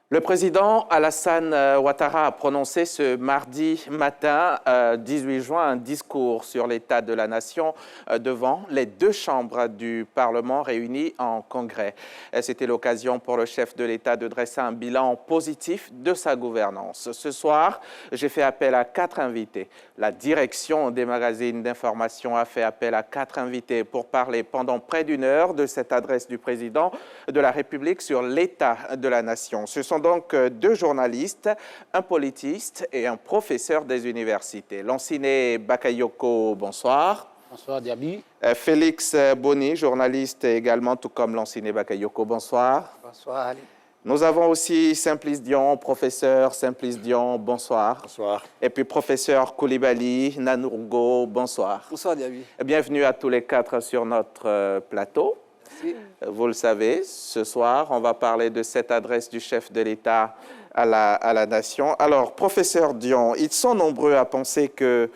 Le président Alassane Ouattara a prononcé ce mardi matin, 18 juin, un discours sur l'état de la nation devant les deux chambres du Parlement réunies en congrès. C'était l'occasion pour le chef de l'État de dresser un bilan positif de sa gouvernance. Ce soir, j'ai fait appel à 4 invités. La direction des magazines d'information a fait appel à 4 invités pour parler pendant près d'une heure de cette adresse du président de la République sur l'état de la nation. Ce sont donc 2 journalistes, un politiste et un professeur des universités. Lanciné Bakayoko, bonsoir. Bonsoir Diaby. Félix Boni, journaliste également, tout comme Lanciné Bakayoko, bonsoir. Bonsoir Ali. Nous avons aussi Simplice Dion, professeur Simplice Dion, bonsoir. Bonsoir. Et puis professeur Koulibaly Nanourgo, bonsoir. Bonsoir Diaby. Bienvenue à tous les 4 sur notre plateau. Merci. Vous le savez, ce soir, on va parler de cette adresse du chef de l'État à la nation. Alors, professeur Dion, ils sont nombreux à penser que,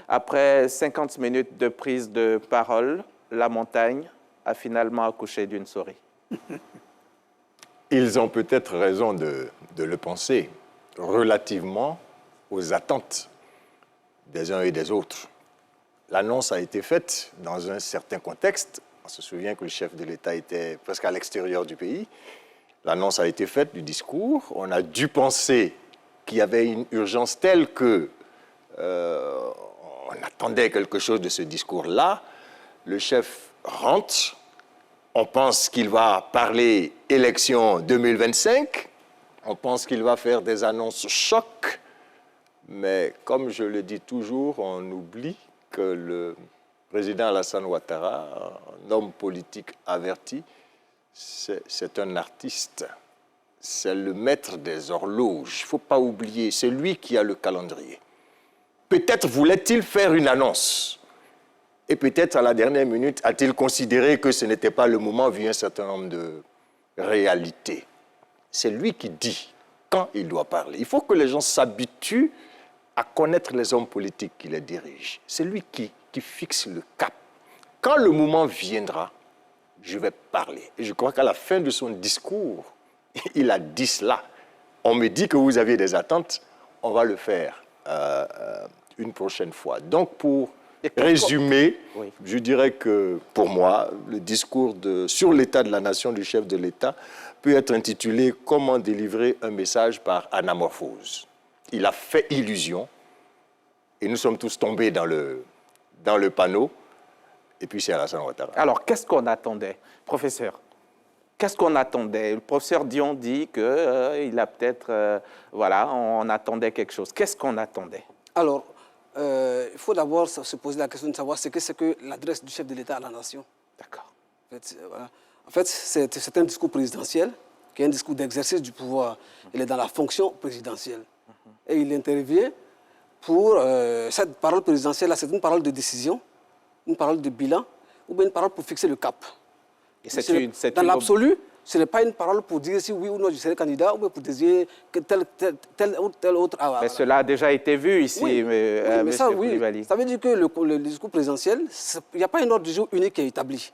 après 50 minutes de prise de parole, la montagne a finalement accouché d'une souris. Ils ont peut-être raison de le penser relativement aux attentes des uns et des autres. L'annonce a été faite dans un certain contexte. On se souvient que le chef de l'État était presque à l'extérieur du pays. L'annonce a été faite du discours. On a dû penser qu'il y avait une urgence telle que on attendait quelque chose de ce discours-là. Le chef rentre. On pense qu'il va parler élection 2025. On pense qu'il va faire des annonces choc. Mais comme je le dis toujours, on oublie que le président Alassane Ouattara, un homme politique averti, c'est un artiste. C'est le maître des horloges. Il ne faut pas oublier, c'est lui qui a le calendrier. Peut-être voulait-il faire une annonce. Et peut-être à la dernière minute, a-t-il considéré que ce n'était pas le moment vu un certain nombre de réalités. C'est lui qui dit quand il doit parler. Il faut que les gens s'habituent à connaître les hommes politiques qui les dirigent. C'est lui qui fixe le cap. Quand le moment viendra, je vais parler. Et je crois qu'à la fin de son discours, il a dit cela. On me dit que vous aviez des attentes, on va le faire une prochaine fois. Donc, pour résumer, oui, je dirais que, pour moi, le discours sur l'état de la nation du chef de l'État peut être intitulé « Comment délivrer un message par anamorphose ». Il a fait illusion et nous sommes tous tombés dans le panneau. Et puis c'est Alassane Ouattara. Alors, qu'est-ce qu'on attendait, professeur? Qu'est-ce qu'on attendait? Le professeur Dion dit qu'il a peut-être... voilà, on attendait quelque chose. Qu'est-ce qu'on attendait? Alors, il faut d'abord se poser la question de savoir ce que c'est que l'adresse du chef de l'État à la nation. D'accord. En fait, c'est un discours présidentiel, qui est un discours d'exercice du pouvoir. Il est dans la fonction présidentielle. Et il intervient pour... cette parole présidentielle, c'est une parole de décision, une parole de bilan, ou bien une parole pour fixer le cap. Et dans l'absolu, ce n'est pas une parole pour dire si oui ou non je serai candidat, ou bien pour dire que tel autre... Mais cela a déjà été vu ici, oui, mais ça, Koulibaly. Ça veut dire que le discours présidentiel, il n'y a pas un ordre du jour unique qui est établi.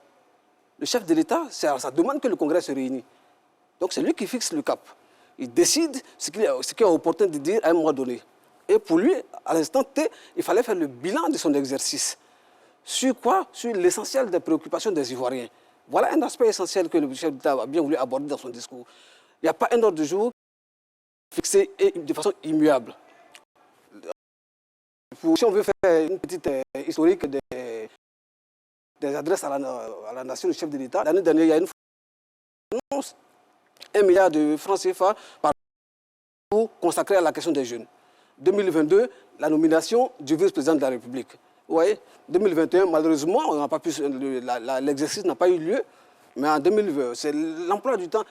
Le chef de l'État, ça demande que le Congrès se réunisse. Donc c'est lui qui fixe le cap. Il décide ce qu'il est opportun de dire à un moment donné. Et pour lui, à l'instant T, il fallait faire le bilan de son exercice. Sur quoi? Sur l'essentiel des préoccupations des Ivoiriens. Voilà un aspect essentiel que le chef d'État a bien voulu aborder dans son discours. Il n'y a pas un ordre du jour fixé et de façon immuable. Si on veut faire une petite historique des adresses à la nation du chef de l'État, l'année dernière, il y a une annonce, 1 milliard de francs CFA par an consacré à la question des jeunes. 2022, la nomination du vice-président de la République. Vous voyez, 2021, malheureusement, l'exercice n'a pas eu lieu. Mais en 2020, c'est l'emploi du temps,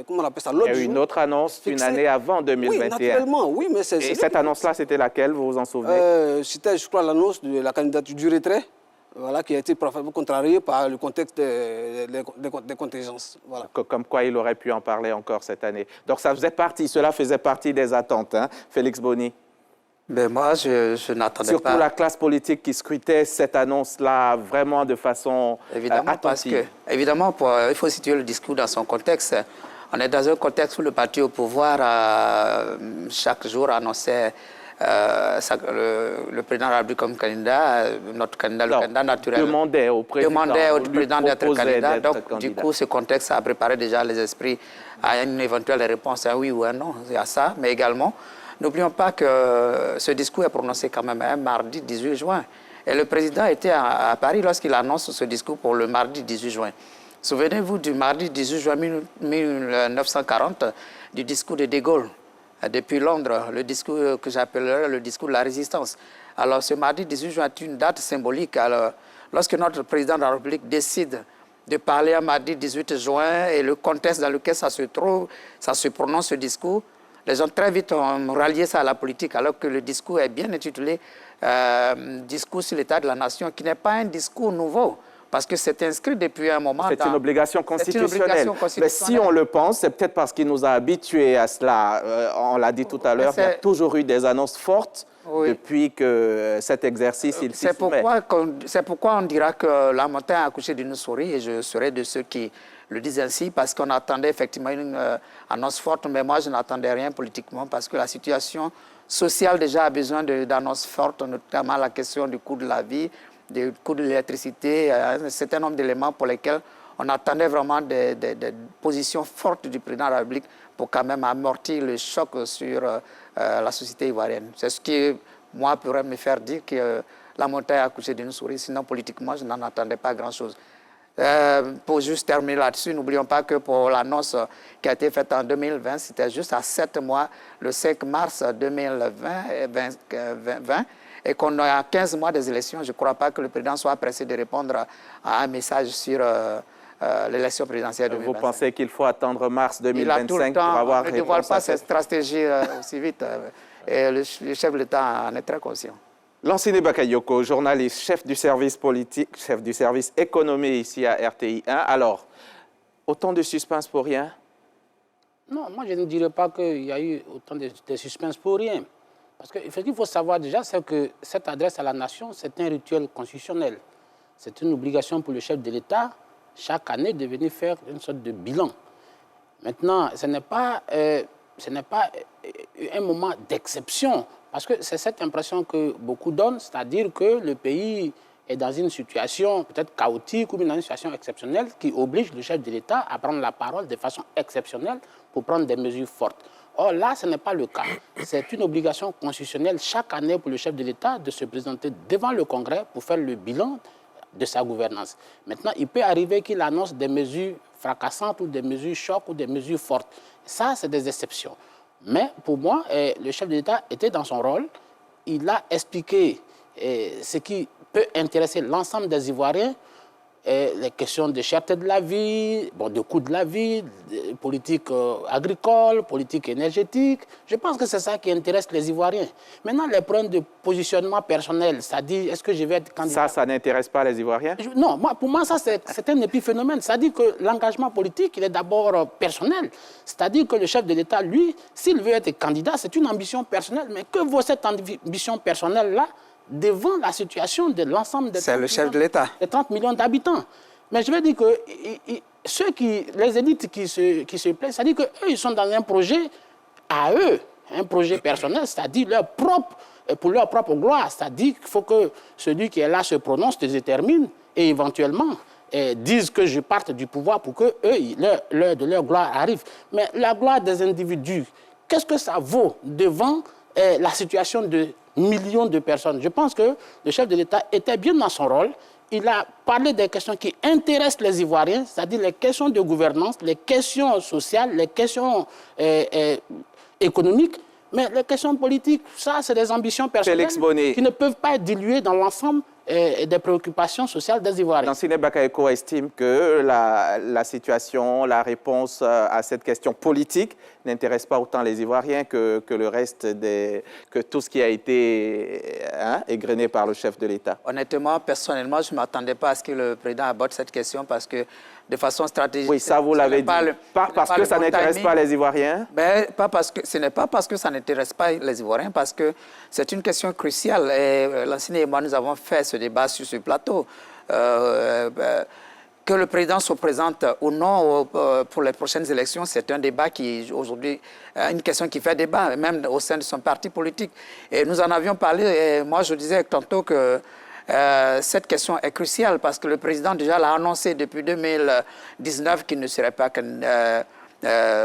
comment on appelle ça? Il y a eu une autre annonce une année avant 2021. Oui, naturellement, oui, mais c'est... Et cette annonce-là, c'était laquelle, vous vous en souvenez? C'était, je crois, l'annonce de la candidature du retrait, voilà, qui a été contrariée par le contexte des contingences. Voilà. Comme quoi il aurait pu en parler encore cette année. Donc cela faisait partie des attentes, hein, Félix Boni? Ben moi, je n'attendais pas. Surtout la classe politique qui scrutait cette annonce-là vraiment de façon évidemment, attentive. Évidemment, il faut situer le discours dans son contexte. On est dans un contexte où le parti au pouvoir chaque jour annonçait le président de la République comme candidat, notre candidat, le candidat naturel. Demandait au président d'être candidat. Donc, du coup, ce contexte a préparé déjà les esprits à une éventuelle réponse, un oui ou un non, à ça. Mais également, n'oublions pas que ce discours est prononcé quand même un mardi 18 juin. Et le président était à Paris lorsqu'il annonce ce discours pour le mardi 18 juin. Souvenez-vous du mardi 18 juin 1940, du discours de De Gaulle, depuis Londres, le discours que j'appellerais le discours de la résistance. Alors ce mardi 18 juin est une date symbolique. Alors, lorsque notre président de la République décide de parler un mardi 18 juin et le contexte dans lequel ça se trouve, ça se prononce ce discours, les gens très vite ont rallié ça à la politique, alors que le discours est bien intitulé Discours sur l'état de la nation, qui n'est pas un discours nouveau, parce que c'est inscrit depuis un moment. C'est une obligation constitutionnelle. Mais si on le pense, c'est peut-être parce qu'il nous a habitués à cela. On l'a dit tout à l'heure, il y a toujours eu des annonces fortes depuis que cet exercice, il s'y soumet. C'est pourquoi on dira que la montagne a accouché d'une souris, et je serai de ceux qui le disent ainsi, parce qu'on attendait effectivement une annonce forte, mais moi je n'attendais rien politiquement, parce que la situation sociale déjà a besoin d'annonces fortes, notamment la question du coût de la vie, du coût de l'électricité, un certain nombre d'éléments pour lesquels on attendait vraiment des positions fortes du président de la République pour quand même amortir le choc sur la société ivoirienne. C'est ce qui, moi, pourrait me faire dire que la montagne a accouché d'une souris, sinon politiquement, je n'en attendais pas grand-chose. Pour juste terminer là-dessus, n'oublions pas que pour l'annonce qui a été faite en 2020, c'était juste à 7 mois, le 5 mars 2020, et qu'on a 15 mois des élections. Je ne crois pas que le président soit pressé de répondre à un message sur l'élection présidentielle 2025. Vous pensez qu'il faut attendre mars 2025 pour avoir réponse? On ne dévoile pas cette stratégie aussi vite, et le chef de l'État en est très conscient. Lansine Bakayoko, journaliste, chef du service politique, chef du service économie ici à RTI 1. Alors, autant de suspense pour rien? Non, moi je ne dirais pas qu'il y a eu autant de suspense pour rien. Parce que ce qu'il faut savoir déjà, c'est que cette adresse à la nation, c'est un rituel constitutionnel. C'est une obligation pour le chef de l'État, chaque année, de venir faire une sorte de bilan. Maintenant, ce n'est pas un moment d'exception. Parce que c'est cette impression que beaucoup donnent, c'est-à-dire que le pays est dans une situation peut-être chaotique ou dans une situation exceptionnelle qui oblige le chef de l'État à prendre la parole de façon exceptionnelle pour prendre des mesures fortes. Or là, ce n'est pas le cas. C'est une obligation constitutionnelle chaque année pour le chef de l'État de se présenter devant le Congrès pour faire le bilan de sa gouvernance. Maintenant, il peut arriver qu'il annonce des mesures fracassantes ou des mesures chocs ou des mesures fortes. Ça, c'est des exceptions. Mais pour moi, le chef de l'État était dans son rôle. Il a expliqué ce qui peut intéresser l'ensemble des Ivoiriens, les questions de cherté de la vie, de coût de la vie, politique agricole, politique énergétique. Je pense que c'est ça qui intéresse les Ivoiriens. Maintenant, les problèmes de positionnement personnel, c'est-à-dire, est-ce que je vais être candidat? Ça n'intéresse pas les Ivoiriens? Non, pour moi, ça, c'est un épiphénomène. C'est-à-dire que l'engagement politique, il est d'abord personnel. C'est-à-dire que le chef de l'État, lui, s'il veut être candidat, c'est une ambition personnelle. Mais que vaut cette ambition personnelle-là devant la situation de l'ensemble des... C'est le chef de l'État. Des 30 millions d'habitants. Mais je veux dire que les élites qui se plaignent, c'est-à-dire qu'eux, ils sont dans un projet à eux, un projet personnel, c'est-à-dire pour leur propre gloire. C'est-à-dire qu'il faut que celui qui est là se prononce, se détermine et éventuellement disent que je parte du pouvoir pour que l'heure de leur gloire arrive. Mais la gloire des individus, qu'est-ce que ça vaut devant la situation de millions de personnes? Je pense que le chef de l'État était bien dans son rôle. Il a parlé des questions qui intéressent les Ivoiriens, c'est-à-dire les questions de gouvernance, les questions sociales, les questions économiques. Mais les questions politiques, ça, c'est des ambitions personnelles qui ne peuvent pas être diluées dans l'ensemble des préoccupations sociales des Ivoiriens. Lansine Bakayoko estime que la situation, la réponse à cette question politique n'intéresse pas autant les Ivoiriens que le reste que tout ce qui a été égrené par le chef de l'État. Honnêtement, personnellement, je ne m'attendais pas à ce que le président aborde cette question parce que de façon stratégique... Oui, ça vous l'avez dit. Pas parce que ça n'intéresse pas les Ivoiriens? Ce n'est pas parce que ça n'intéresse pas les Ivoiriens, parce que c'est une question cruciale. Et Lansine et moi, nous avons fait ce débat sur ce plateau. Que le président se présente ou non pour les prochaines élections, c'est un débat qui, aujourd'hui, une question qui fait débat, même au sein de son parti politique. Et nous en avions parlé, et moi je disais tantôt que cette question est cruciale parce que le président déjà l'a annoncé depuis 2019 qu'il ne serait pas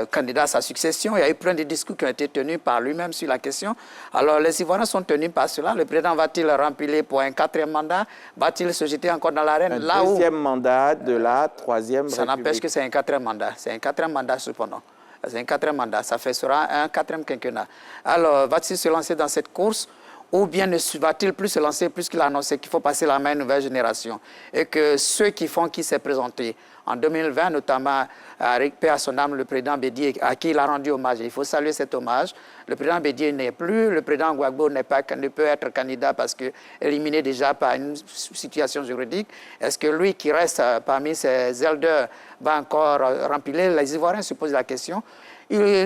candidat à sa succession. Il y a eu plein de discours qui ont été tenus par lui-même sur la question. Alors les Ivoiriens sont tenus par cela. Le président va-t-il remplir pour un 4e mandat? Va-t-il se jeter encore dans l'arène? Un deuxième mandat de la 3e République. Ça n'empêche que c'est un 4e mandat. C'est un 4e mandat cependant. C'est un 4e mandat. Ça sera un 4e quinquennat. Alors va-t-il se lancer dans cette course? Ou bien ne va-t-il plus se lancer puisqu'il a annoncé qu'il faut passer la main à une nouvelle génération? Et que ceux qui s'est présenté en 2020, notamment avec paix à son âme, le président Bédié, à qui il a rendu hommage. Il faut saluer cet hommage. Le président Bédié n'est plus, le président Gbagbo ne peut être candidat parce qu'éliminé déjà par une situation juridique. Est-ce que lui qui reste parmi ces elders va encore remplir? Les Ivoiriens se posent la question.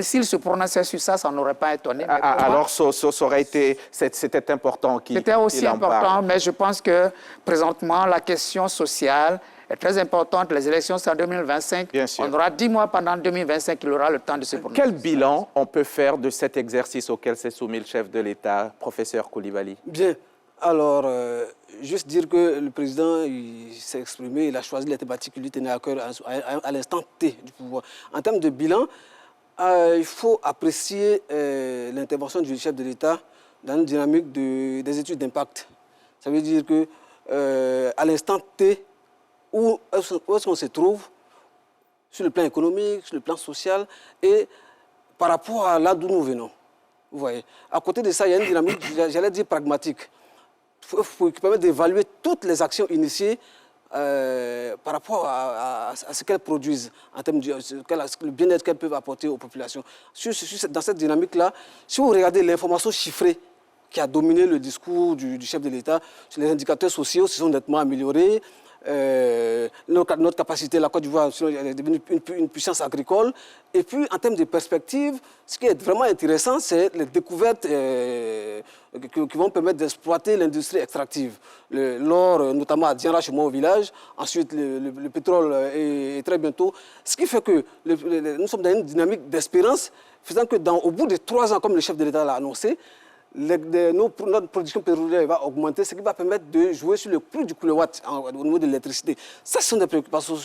S'il se prononçait sur ça, ça n'aurait pas étonné. Alors, c'était important qu'il C'était aussi important, mais je pense que présentement, la question sociale est très importante. Les élections, c'est en 2025. Bien sûr. On aura 10 mois pendant 2025, il aura le temps de se prononcer. Quel bilan on peut faire de cet exercice auquel s'est soumis le chef de l'État, professeur Coulibaly? Bien. Alors, juste dire que le président s'est exprimé, il a choisi les thématiques qui lui tenaient à cœur à l'instant T du pouvoir. En termes de bilan, il faut apprécier l'intervention du chef de l'État dans une dynamique des études d'impact. Ça veut dire qu'à l'instant T, où est-ce qu'on se trouve sur le plan économique, sur le plan social et par rapport à là d'où nous venons. Vous voyez. À côté de ça, il y a une dynamique, j'allais dire pragmatique, qui permet d'évaluer toutes les actions initiées par rapport à ce qu'elles produisent, en termes de le bien-être qu'elles peuvent apporter aux populations. Dans cette dynamique-là, si vous regardez l'information chiffrée qui a dominé le discours du chef de l'État, les indicateurs sociaux se sont nettement améliorés. Notre capacité, la Côte d'Ivoire est devenue une puissance agricole. Et puis, en termes de perspectives, ce qui est vraiment intéressant, c'est les découvertes qui vont permettre d'exploiter l'industrie extractive. L'or, notamment à Dianra, chez moi au village. Ensuite, le pétrole et très bientôt. Ce qui fait que nous sommes dans une dynamique d'espérance, faisant que au bout de 3 ans, comme le chef de l'État l'a annoncé, notre production pétrolière va augmenter, ce qui va permettre de jouer sur le prix du kilowatt au niveau de l'électricité. Ça, ce sont des préoccupations.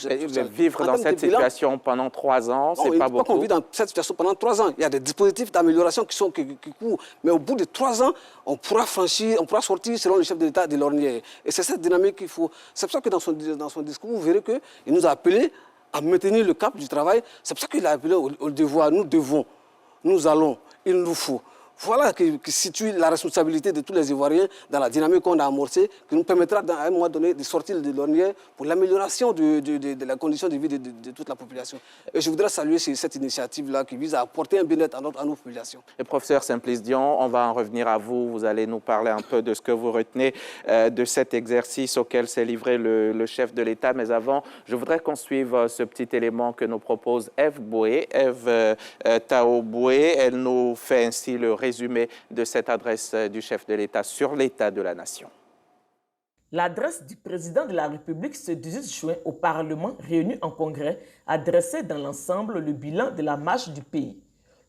Vivre dans cette situation pendant 3 ans, c'est pas beaucoup. On vit dans cette situation pendant 3 ans. Il y a des dispositifs d'amélioration qui courent. Mais au bout de 3 ans, on pourra sortir, selon le chef de l'État, de l'ornière. Et c'est cette dynamique qu'il faut. C'est pour ça que dans son discours, vous verrez qu'il nous a appelé à maintenir le cap du travail. C'est pour ça qu'il a appelé au devoir. Nous devons, nous allons, il nous faut. Voilà qui situe la responsabilité de tous les Ivoiriens dans la dynamique qu'on a amorcée, qui nous permettra à un moment donné de sortir de l'ornière pour l'amélioration de la condition de vie de toute la population. Et je voudrais saluer cette initiative-là qui vise à apporter un bien-être à nos populations. Et professeur Simplice Dion, on va en revenir à vous. Vous allez nous parler un peu de ce que vous retenez de cet exercice auquel s'est livré le chef de l'État. Mais avant, je voudrais qu'on suive ce petit élément que nous propose Ève Boué, Ève Tao Boué. Elle nous fait ainsi le résumé de cette adresse du chef de l'État sur l'état de la nation. L'adresse du président de la République ce 18 juin au Parlement réuni en congrès a dressé dans l'ensemble le bilan de la marche du pays.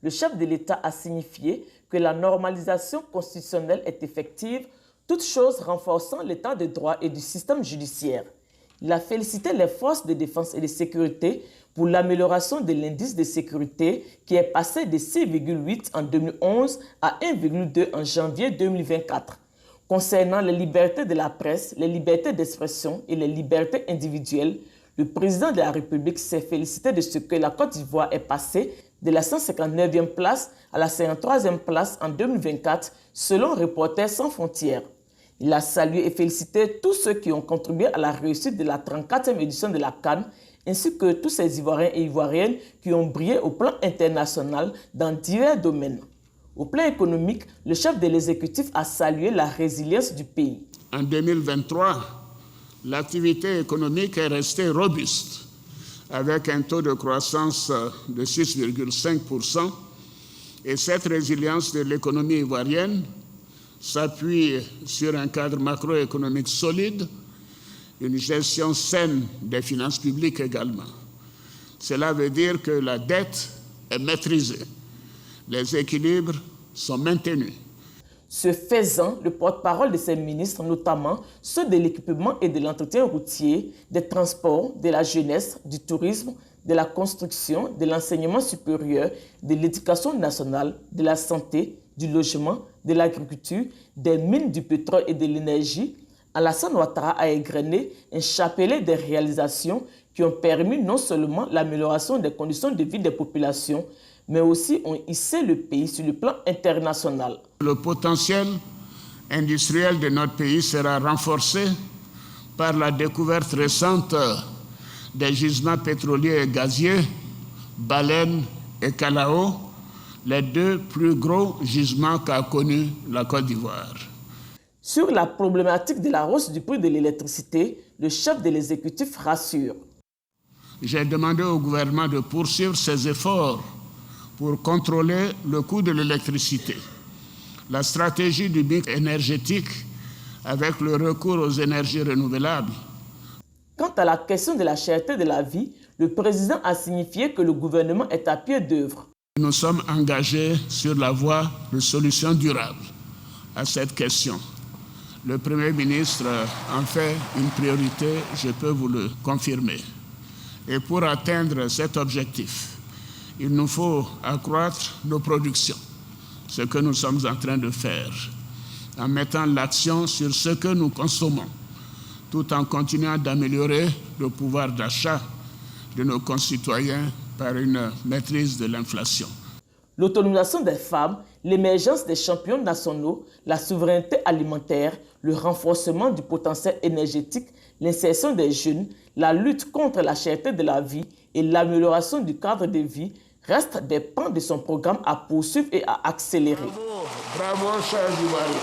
Le chef de l'État a signifié que la normalisation constitutionnelle est effective, toute chose renforçant l'état de droit et du système judiciaire. Il a félicité les forces de défense et de sécurité pour l'amélioration de l'indice de sécurité qui est passé de 6,8 en 2011 à 1,2 en janvier 2024. Concernant les libertés de la presse, les libertés d'expression et les libertés individuelles, le président de la République s'est félicité de ce que la Côte d'Ivoire est passée de la 159e place à la 53e place en 2024, selon Reporters sans frontières. Il a salué et félicité tous ceux qui ont contribué à la réussite de la 34e édition de la CAN, ainsi que tous ces Ivoiriens et Ivoiriennes qui ont brillé au plan international dans divers domaines. Au plan économique, le chef de l'exécutif a salué la résilience du pays. En 2023, l'activité économique est restée robuste, avec un taux de croissance de 6,5%. Et cette résilience de l'économie ivoirienne s'appuie sur un cadre macroéconomique solide une gestion saine des finances publiques également. Cela veut dire que la dette est maîtrisée, les équilibres sont maintenus. Ce faisant, le porte-parole de ces ministres, notamment ceux de l'équipement et de l'entretien routier, des transports, de la jeunesse, du tourisme, de la construction, de l'enseignement supérieur, de l'éducation nationale, de la santé, du logement, de l'agriculture, des mines du pétrole et de l'énergie, Alassane Ouattara a égrené un chapelet de réalisations qui ont permis non seulement l'amélioration des conditions de vie des populations, mais aussi ont hissé le pays sur le plan international. Le potentiel industriel de notre pays sera renforcé par la découverte récente des gisements pétroliers et gaziers, Baleine et Kalao, les deux plus gros gisements qu'a connus la Côte d'Ivoire. Sur la problématique de la hausse du prix de l'électricité, le chef de l'exécutif rassure. J'ai demandé au gouvernement de poursuivre ses efforts pour contrôler le coût de l'électricité. La stratégie du mix énergétique avec le recours aux énergies renouvelables. Quant à la question de la cherté de la vie, le président a signifié que le gouvernement est à pied d'œuvre. Nous sommes engagés sur la voie de solutions durables à cette question. Le Premier ministre en fait une priorité, je peux vous le confirmer. Et pour atteindre cet objectif, il nous faut accroître nos productions, ce que nous sommes en train de faire, en mettant l'accent sur ce que nous consommons, tout en continuant d'améliorer le pouvoir d'achat de nos concitoyens par une maîtrise de l'inflation. L'autonomisation des femmes, l'émergence des champions nationaux, la souveraineté alimentaire, le renforcement du potentiel énergétique, l'insertion des jeunes, la lutte contre la cherté de la vie et l'amélioration du cadre de vie restent des pans de son programme à poursuivre et à accélérer. Bravo, cher Ivoirien.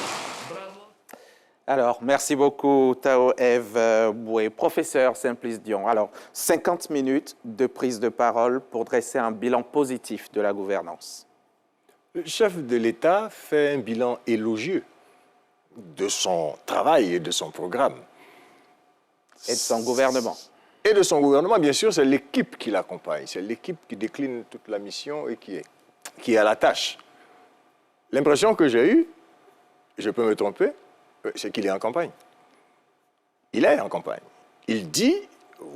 Alors, merci beaucoup, Tao-Ève Boué. Professeur Simplice Dion, alors, 50 minutes de prise de parole pour dresser un bilan positif de la gouvernance. Le chef de l'État fait un bilan élogieux de son travail et de son programme. Et de son gouvernement. Et de son gouvernement, bien sûr, c'est l'équipe qui l'accompagne. C'est l'équipe qui décline toute la mission et qui est à la tâche. L'impression que j'ai eue, je peux me tromper, c'est qu'il est en campagne. Il est en campagne. Il dit,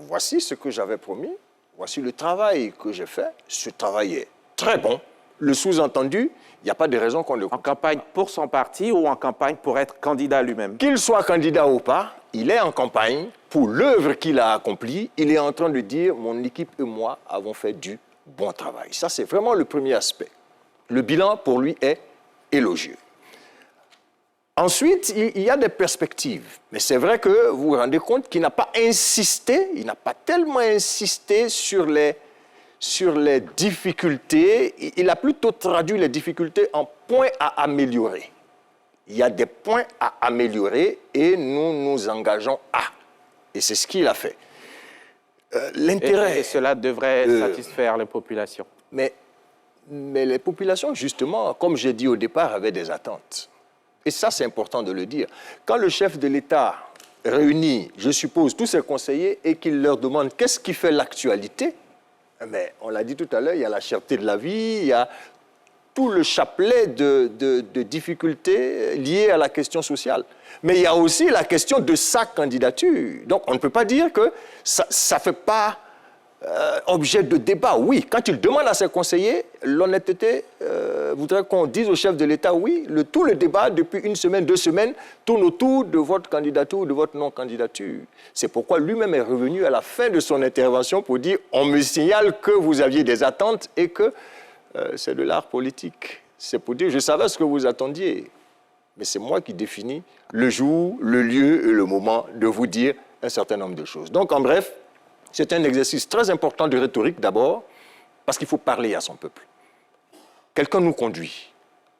voici ce que j'avais promis, voici le travail que j'ai fait. Ce travail est très bon. Le sous-entendu, il n'y a pas de raison qu'on le En campagne pour son parti ou en campagne pour être candidat lui-même? Qu'il soit candidat ou pas, il est en campagne pour l'œuvre qu'il a accomplie. Il est en train de dire, mon équipe et moi avons fait du bon travail. Ça, c'est vraiment le premier aspect. Le bilan, pour lui, est élogieux. Ensuite, il y a des perspectives. Mais c'est vrai que vous vous rendez compte qu'il n'a pas insisté, il n'a pas tellement insisté sur les difficultés. Il a plutôt traduit les difficultés en points à améliorer. Il y a des points à améliorer et nous nous engageons à. Et c'est ce qu'il a fait. L'intérêt... Et cela devrait satisfaire les populations. Mais les populations, justement, comme j'ai dit au départ, avaient des attentes. Et ça, c'est important de le dire. Quand le chef de l'État réunit, je suppose, tous ses conseillers et qu'il leur demande qu'est-ce qui fait l'actualité, mais on l'a dit tout à l'heure, il y a la cherté de la vie, il y a tout le chapelet de difficultés liées à la question sociale. Mais il y a aussi la question de sa candidature. Donc, on ne peut pas dire que ça ne fait pas objet de débat. Oui, quand il demande à ses conseillers, l'honnêteté voudrait qu'on dise au chef de l'État, oui, tout le débat depuis 1 semaine, 2 semaines, tourne autour de votre candidature ou de votre non-candidature. C'est pourquoi lui-même est revenu à la fin de son intervention pour dire, on me signale que vous aviez des attentes et que c'est de l'art politique. C'est pour dire, je savais ce que vous attendiez, mais c'est moi qui définis le jour, le lieu et le moment de vous dire un certain nombre de choses. Donc, en bref, c'est un exercice très important de rhétorique d'abord, parce qu'il faut parler à son peuple. Quelqu'un nous conduit.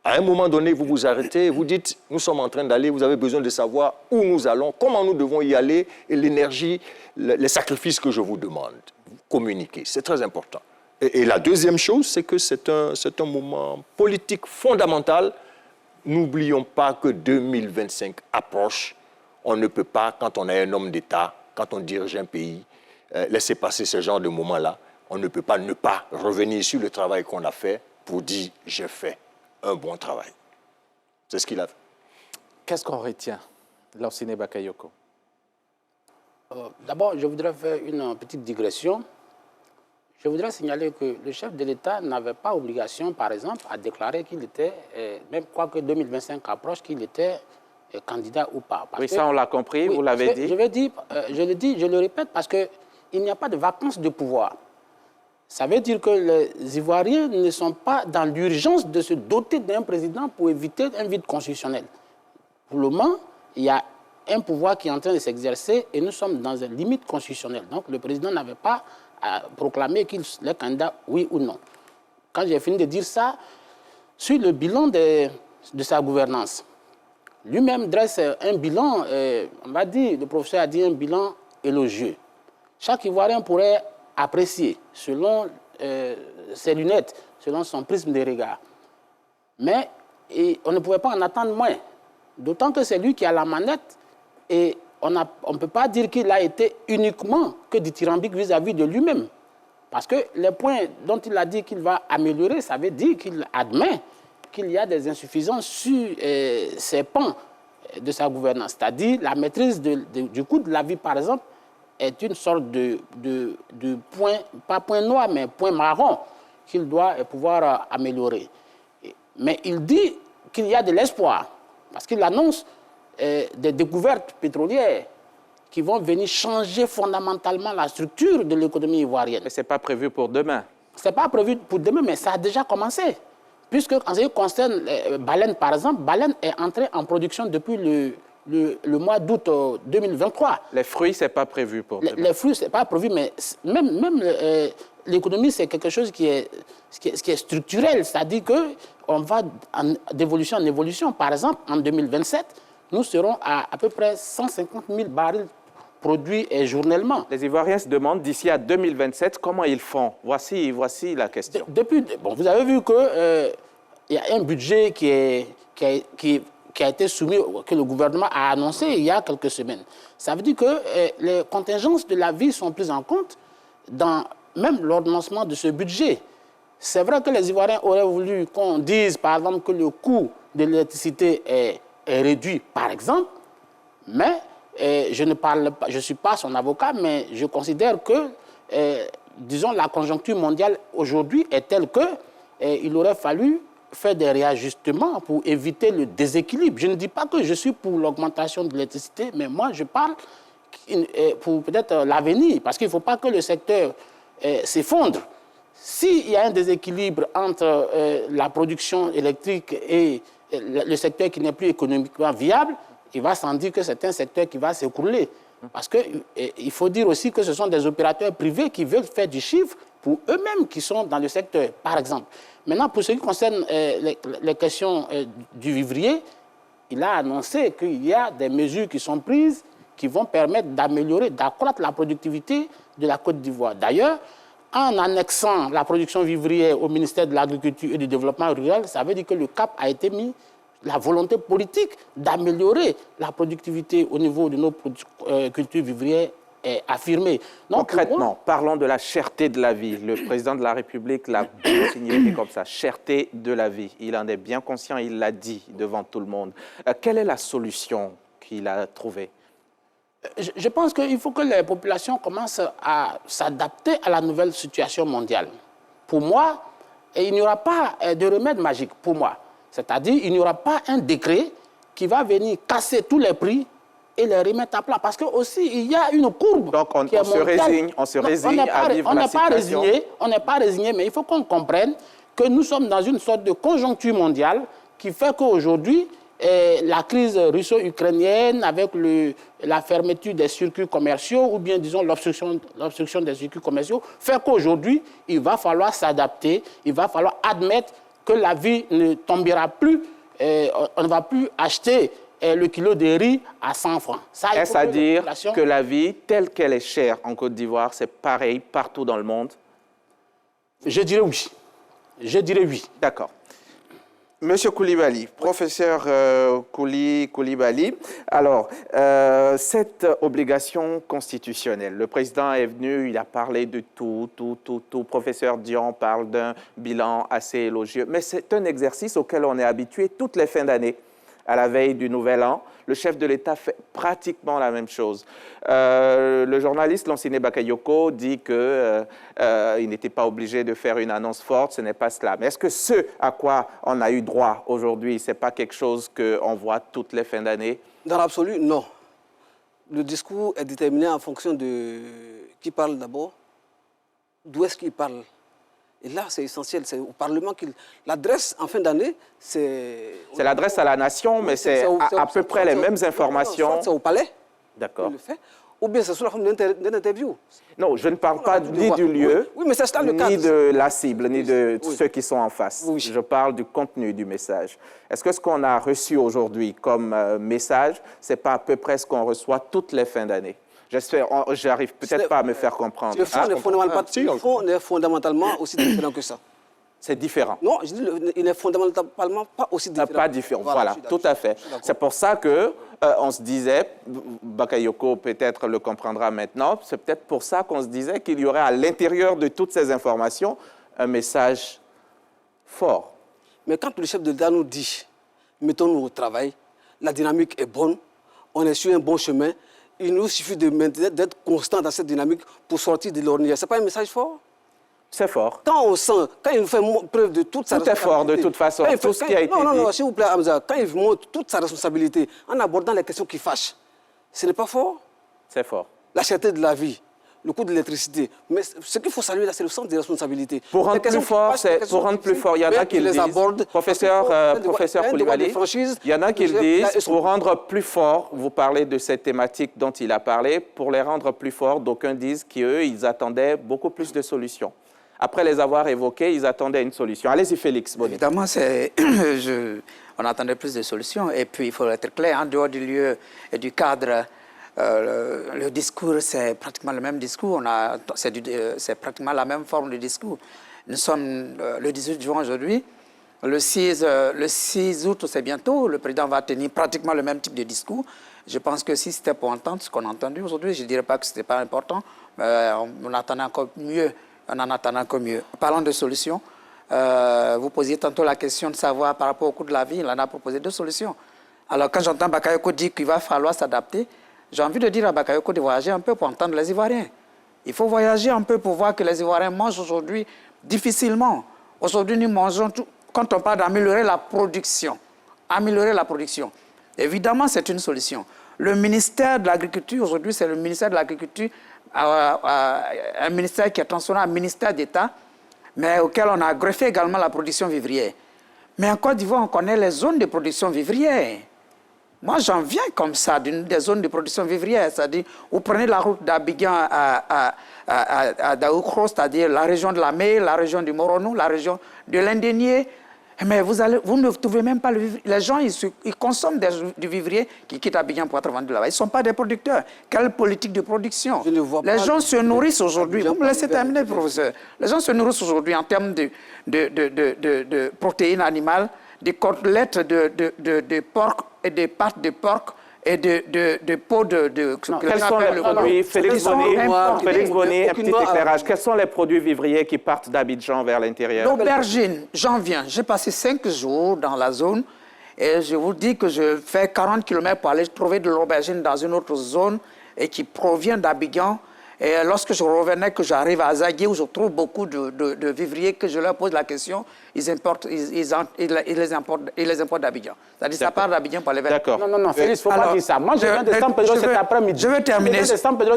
À un moment donné, vous vous arrêtez, vous dites, nous sommes en train d'aller, vous avez besoin de savoir où nous allons, comment nous devons y aller, et l'énergie, les sacrifices que je vous demande. Communiquer, c'est très important. Et la deuxième chose, c'est que c'est un moment politique fondamental. N'oublions pas que 2025 approche. On ne peut pas, quand on est un homme d'État, quand on dirige un pays, laisser passer ce genre de moments-là. On ne peut pas ne pas revenir sur le travail qu'on a fait pour dire « j'ai fait un bon travail ». C'est ce qu'il a fait. Qu'est-ce qu'on retient, Lassina Bakayoko? D'abord, je voudrais faire une petite digression. Je voudrais signaler que le chef de l'État n'avait pas obligation, par exemple, à déclarer qu'il était, même quoi que 2025 approche, qu'il était candidat ou pas. Oui, ça on l'a compris, vous l'avez dit. Je le dis, je le répète, parce qu'il n'y a pas de vacances de pouvoir. Ça veut dire que les Ivoiriens ne sont pas dans l'urgence de se doter d'un président pour éviter un vide constitutionnel. Pour le moment, il y a un pouvoir qui est en train de s'exercer et nous sommes dans une limite constitutionnelle. Donc le président n'avait pas à proclamer qu'il est candidat, oui ou non. Quand j'ai fini de dire ça, sur le bilan de sa gouvernance, lui-même dresse un bilan, on va dire, le professeur a dit un bilan élogieux. Chaque Ivoirien pourrait apprécier, selon ses lunettes, selon son prisme de regard. Mais on ne pouvait pas en attendre moins. D'autant que c'est lui qui a la manette et on ne peut pas dire qu'il a été uniquement que dithyrambique vis-à-vis de lui-même. Parce que les points dont il a dit qu'il va améliorer, ça veut dire qu'il admet qu'il y a des insuffisances sur ces pans de sa gouvernance. C'est-à-dire la maîtrise du coût de la vie, par exemple, est une sorte de point, pas point noir, mais point marron qu'il doit pouvoir améliorer. Mais il dit qu'il y a de l'espoir, parce qu'il annonce des découvertes pétrolières qui vont venir changer fondamentalement la structure de l'économie ivoirienne. Mais ce n'est pas prévu pour demain. Ce n'est pas prévu pour demain, mais ça a déjà commencé. Puisque, en ce qui concerne Baleine, par exemple, Baleine est entrée en production depuis le mois d'août 2023. Les fruits, ce n'est pas prévu pour demain. Les fruits, ce n'est pas prévu, mais même l'économie, c'est quelque chose qui est structurel. C'est-à-dire qu'on va d'évolution en évolution. Par exemple, en 2027, nous serons à peu près 150 000 barils produits journellement. Les Ivoiriens se demandent d'ici à 2027 comment ils font. Voici la question. Vous avez vu qu'il y a un budget qui a été soumis, que le gouvernement a annoncé il y a quelques semaines. Ça veut dire que les contingences de la vie sont prises en compte dans même l'ordonnancement de ce budget. C'est vrai que les Ivoiriens auraient voulu qu'on dise, par exemple, que le coût de l'électricité est réduit, par exemple, mais je ne suis pas son avocat, mais je considère que, disons, la conjoncture mondiale aujourd'hui est telle qu'il aurait fallu faire des réajustements pour éviter le déséquilibre. Je ne dis pas que je suis pour l'augmentation de l'électricité, mais moi, je parle pour peut-être l'avenir, parce qu'il ne faut pas que le secteur s'effondre. S'il y a un déséquilibre entre la production électrique et le secteur qui n'est plus économiquement viable, il va sans dire que c'est un secteur qui va s'écrouler. Parce qu'il faut dire aussi que ce sont des opérateurs privés qui veulent faire du chiffre pour eux-mêmes qui sont dans le secteur, par exemple. Maintenant, pour ce qui concerne les questions du vivrier, il a annoncé qu'il y a des mesures qui sont prises qui vont permettre d'améliorer, d'accroître la productivité de la Côte d'Ivoire. D'ailleurs, en annexant la production vivrière au ministère de l'Agriculture et du Développement rural, ça veut dire que le cap a été mis, la volonté politique d'améliorer la productivité au niveau de nos cultures vivrières est affirmée. Donc, concrètement, parlons de la cherté de la vie. Le président de la République l'a signifié comme ça, cherté de la vie. Il en est bien conscient, il l'a dit devant tout le monde. Quelle est la solution qu'il a trouvée? Je pense qu'il faut que les populations commencent à s'adapter à la nouvelle situation mondiale. Pour moi, il n'y aura pas de remède magique, pour moi. C'est-à-dire, il n'y aura pas un décret qui va venir casser tous les prix et les remettre à plat. Parce que aussi, il y a une courbe. Donc, on se résigne à vivre la situation. On n'est pas résigné, mais il faut qu'on comprenne que nous sommes dans une sorte de conjoncture mondiale qui fait qu'aujourd'hui, la crise russo-ukrainienne avec la fermeture des circuits commerciaux ou bien, disons, l'obstruction des circuits commerciaux fait qu'aujourd'hui, il va falloir s'adapter, il va falloir admettre que la vie ne tombera plus, on ne va plus acheter le kilo de riz à 100 francs. Est-ce à dire que la vie, telle qu'elle est chère en Côte d'Ivoire, c'est pareil partout dans le monde? Je dirais oui. Je dirais oui. D'accord. Monsieur Koulibaly, professeur Koulibaly, alors, cette obligation constitutionnelle, le président est venu, il a parlé de tout. Professeur Dion parle d'un bilan assez élogieux, mais c'est un exercice auquel on est habitué toutes les fins d'année. À la veille du Nouvel An, le chef de l'État fait pratiquement la même chose. Le journaliste Lanciné Bakayoko dit qu'il n'était pas obligé de faire une annonce forte, ce n'est pas cela. Mais est-ce que ce à quoi on a eu droit aujourd'hui, ce n'est pas quelque chose qu'on voit toutes les fins d'année? Dans l'absolu, non. Le discours est déterminé en fonction de qui parle d'abord, d'où est-ce qu'il parle. Et là, c'est essentiel, c'est au Parlement qu'il... L'adresse en fin d'année, c'est... C'est l'adresse à la nation, mais c'est à peu près les mêmes informations. C'est au palais. D'accord. Ou bien c'est sous la forme d'une interview. Non, je ne parle pas ni du lieu, oui, mais c'est ça le cadre. Ni de la cible, ni de ceux qui sont en face. Oui. Je parle du contenu du message. Est-ce que ce qu'on a reçu aujourd'hui comme message, ce n'est pas à peu près ce qu'on reçoit toutes les fins d'année? J'arrive peut-être pas à me faire comprendre. Le fond est fondamentalement aussi différent que ça. C'est différent. Non, je dis il n'est fondamentalement pas aussi différent. Pas différent, voilà, tout à fait. C'est pour ça que on se disait, Bakayoko peut-être le comprendra maintenant, c'est peut-être pour ça qu'on se disait qu'il y aurait à l'intérieur de toutes ces informations un message fort. Mais quand le chef de l'État nous dit, mettons-nous au travail, la dynamique est bonne, on est sur un bon chemin, il nous suffit d'être constant dans cette dynamique pour sortir de l'ornière. Ce n'est pas un message fort? C'est fort. Quand on sent, quand il nous fait preuve de toute sa responsabilité... Tout est fort, de toute façon, tout ce qui a été dit. Non, s'il vous plaît, Hamza, quand il montre toute sa responsabilité en abordant les questions qui fâchent, ce n'est pas fort? C'est fort. La cherté de la vie, le coût de l'électricité. Mais ce qu'il faut saluer là, c'est le sens des responsabilités. Pour rendre plus fort, il y en a qui le disent, professeur Koulibaly, il y en a qui le disent, pour rendre plus fort, vous parlez de cette thématique dont il a parlé, pour les rendre plus forts, d'aucuns disent qu'eux, ils attendaient beaucoup plus de solutions. Après les avoir évoqués, ils attendaient une solution. Allez-y, Félix Boni. Évidemment, on attendait plus de solutions. Et puis, il faut être clair, en dehors du lieu et du cadre, le discours, c'est pratiquement le même discours. C'est pratiquement la même forme de discours. Nous sommes le 18 juin aujourd'hui. Le 6 août, c'est bientôt. Le président va tenir pratiquement le même type de discours. Je pense que si c'était pour entendre ce qu'on a entendu aujourd'hui, je ne dirais pas que ce n'était pas important. On attendait encore mieux. On en attend encore mieux. Parlant de solutions, vous posiez tantôt la question de savoir par rapport au coût de la vie. Il en a proposé 2 solutions. Alors, quand j'entends Bakayoko dire qu'il va falloir s'adapter, j'ai envie de dire à Bakayoko de voyager un peu pour entendre les Ivoiriens. Il faut voyager un peu pour voir que les Ivoiriens mangent aujourd'hui difficilement. Aujourd'hui, nous mangeons tout. Quand on parle d'améliorer la production, évidemment, c'est une solution. Le ministère de l'Agriculture, aujourd'hui, c'est le ministère de l'Agriculture, un ministère qui est transformé en ministère d'État, mais auquel on a greffé également la production vivrière. Mais en Côte d'Ivoire, on connaît les zones de production vivrière. Moi, j'en viens comme ça, des zones de production vivrière. C'est-à-dire, vous prenez la route d'Abidjan à Daoukro, c'est-à-dire la région de la Mée, la région du Moronou, la région de l'Indénié. Mais vous ne trouvez même pas le vivrier. Les gens, ils consomment du vivrier qui quitte Abidjan pour être vendu là-bas. Ils ne sont pas des producteurs. Quelle politique de production? Les gens se nourrissent aujourd'hui. Vous me laissez terminer, professeur. Les gens se nourrissent aujourd'hui en termes de protéines animales, des côtelettes de porc et des pâtes de porc et de peau de... Quels sont les produits, Félix Boni, un petit éclairage. Quels sont les produits vivriers qui partent d'Abidjan vers l'intérieur? L'aubergine, j'en viens. J'ai passé 5 jours dans la zone et je vous dis que je fais 40 km pour aller trouver de l'aubergine dans une autre zone et qui provient d'Abidjan. Et lorsque je revenais, que j'arrive à Zaguié, où je trouve beaucoup de vivriers, que je leur pose la question, ils les importent d'Abidjan. C'est-à-dire ça part d'Abidjan pour les vers. D'accord. Non, Félix, il ne faut pas dire ça. Moi, je viens de San Pedro cet après-midi. Je vais terminer. Je viens de San Pedro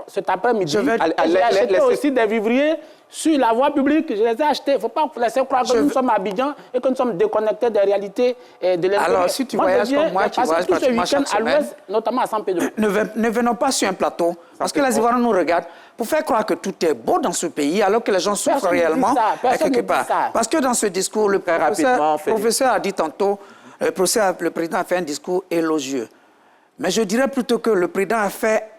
cet après-midi. J'ai acheté aussi des vivriers sur la voie publique. Je les ai achetés. Il ne faut pas laisser croire que nous sommes à Abidjan et que nous sommes déconnectés des réalités de l'intérieur. Alors, si tu voyages comme moi, tu voyages pratiquement chaque semaine. À l'ouest, notamment à San Pedro. Ne venons pas sur un plateau, parce que les Ivoiriens nous regardent, pour faire croire que tout est beau dans ce pays, alors que les gens souffrent réellement quelque part. Parce que dans ce discours, le professeur a dit tantôt, le président a fait un discours élogieux. Mais je dirais plutôt que le président a fait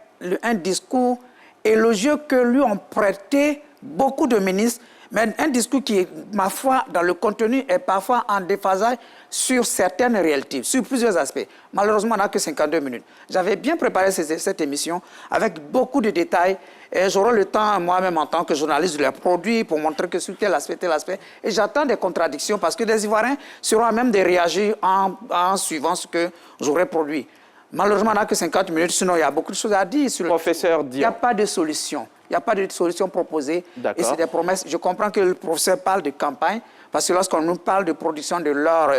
un discours élogieux que lui ont prêté beaucoup de ministres, Mais un discours qui, ma foi, dans le contenu, est parfois en déphasage sur certaines réalités, sur plusieurs aspects. Malheureusement, on n'a que 52 minutes. J'avais bien préparé cette émission avec beaucoup de détails et j'aurai le temps, moi-même, en tant que journaliste, de les produire pour montrer que sur tel aspect, et j'attends des contradictions parce que les Ivoiriens seront à même de réagir en suivant ce que j'aurai produit. Malheureusement, on n'a que 50 minutes, sinon il y a beaucoup de choses à dire. Sur Professeur Dion. Il n'y a pas de solution. Il n'y a pas de solution proposée. Et c'est des promesses. Je comprends que le professeur parle de campagne, parce que lorsqu'on nous parle de production de l'or,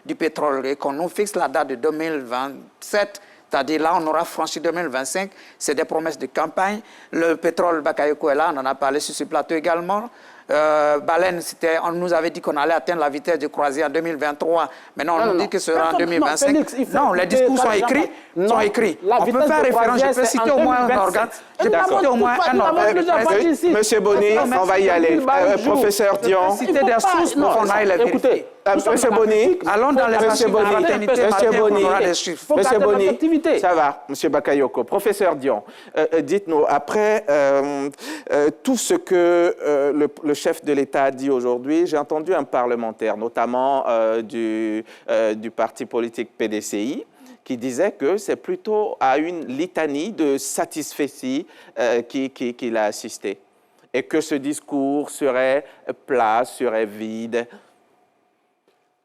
du pétrole, et qu'on nous fixe la date de 2027, c'est-à-dire là, on aura franchi 2025, c'est des promesses de campagne. Le pétrole Bakayoko est là, on en a parlé sur ce plateau également. Baleine, on nous avait dit qu'on allait atteindre la vitesse de croisière en 2023. Maintenant, on nous dit que ce sera en 2025. Non, Félix, les discours sont écrits. On peut faire référence, je peux citer au moins un organe. Monsieur Boni, on va y aller. Professeur Dion. Citer des sources pour qu'on aille les vérifier. Monsieur Boni, allons dans les Monsieur Boni, ça va, Monsieur Bakayoko. Professeur Dion, dites-nous, après tout ce que le chef de l'État a dit aujourd'hui, j'ai entendu un parlementaire, notamment du parti politique PDCI, qui disait que c'est plutôt à une litanie de satisfecit qu'il a assisté, et que ce discours serait plat, serait vide.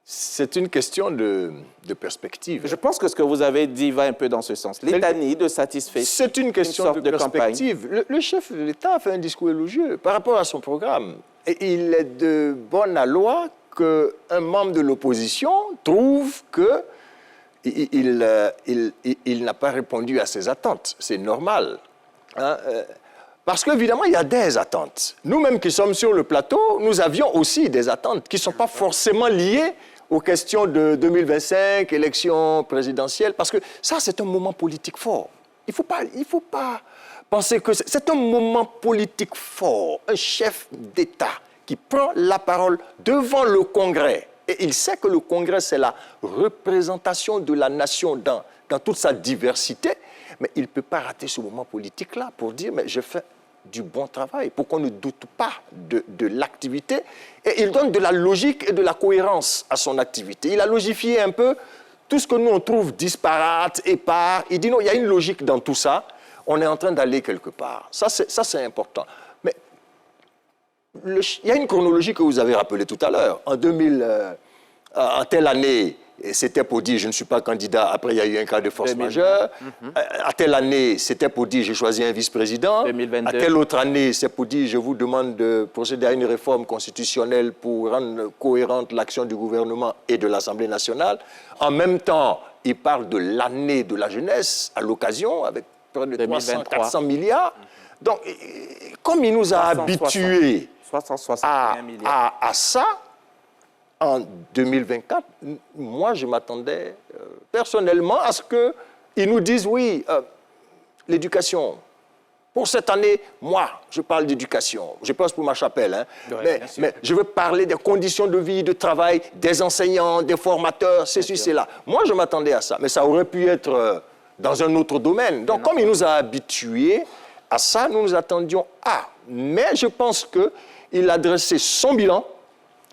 C'est une question de perspective. Je pense que ce que vous avez dit va un peu dans ce sens. Litanie de satisfecit. C'est une question de perspective. Le chef de l'État a fait un discours élogieux par rapport à son programme. Et il est de bonne loi qu'un membre de l'opposition trouve qu'il n'a pas répondu à ses attentes. C'est normal. Hein? Parce qu'évidemment, il y a des attentes. Nous-mêmes qui sommes sur le plateau, nous avions aussi des attentes qui ne sont pas forcément liées aux questions de 2025, élections présidentielles, parce que ça, c'est un moment politique fort. Il ne faut pas penser que c'est un moment politique fort. Un chef d'État qui prend la parole devant le Congrès, et il sait que le Congrès, c'est la représentation de la nation dans toute sa diversité, mais il ne peut pas rater ce moment politique-là pour dire, mais je fais du bon travail, pour qu'on ne doute pas de l'activité. Et il donne de la logique et de la cohérence à son activité. Il a logifié un peu tout ce que nous, on trouve disparate, épars. Il dit non, il y a une logique dans tout ça. On est en train d'aller quelque part. Ça, c'est important. Mais il y a une chronologie que vous avez rappelée tout à l'heure. En telle année, c'était pour dire je ne suis pas candidat. Après, il y a eu un cas de force majeure. À telle année, c'était pour dire j'ai choisi un vice-président. À telle autre année, c'est pour dire je vous demande de procéder à une réforme constitutionnelle pour rendre cohérente l'action du gouvernement et de l'Assemblée nationale. En même temps, il parle de l'année de la jeunesse à l'occasion avec près de 300-400 milliards. Donc, comme il nous a habitués à ça, en 2024, moi, je m'attendais personnellement à ce qu'ils nous disent, oui, l'éducation. Pour cette année, moi, je parle d'éducation. Je pense pour ma chapelle, hein. Ouais, mais je veux parler des conditions de vie, de travail, des enseignants, des formateurs, ceci, cela. Moi, je m'attendais à ça, mais ça aurait pu être dans un autre domaine. Donc, comme il nous a habitués à ça, nous nous attendions à. Mais je pense qu'il a dressé son bilan.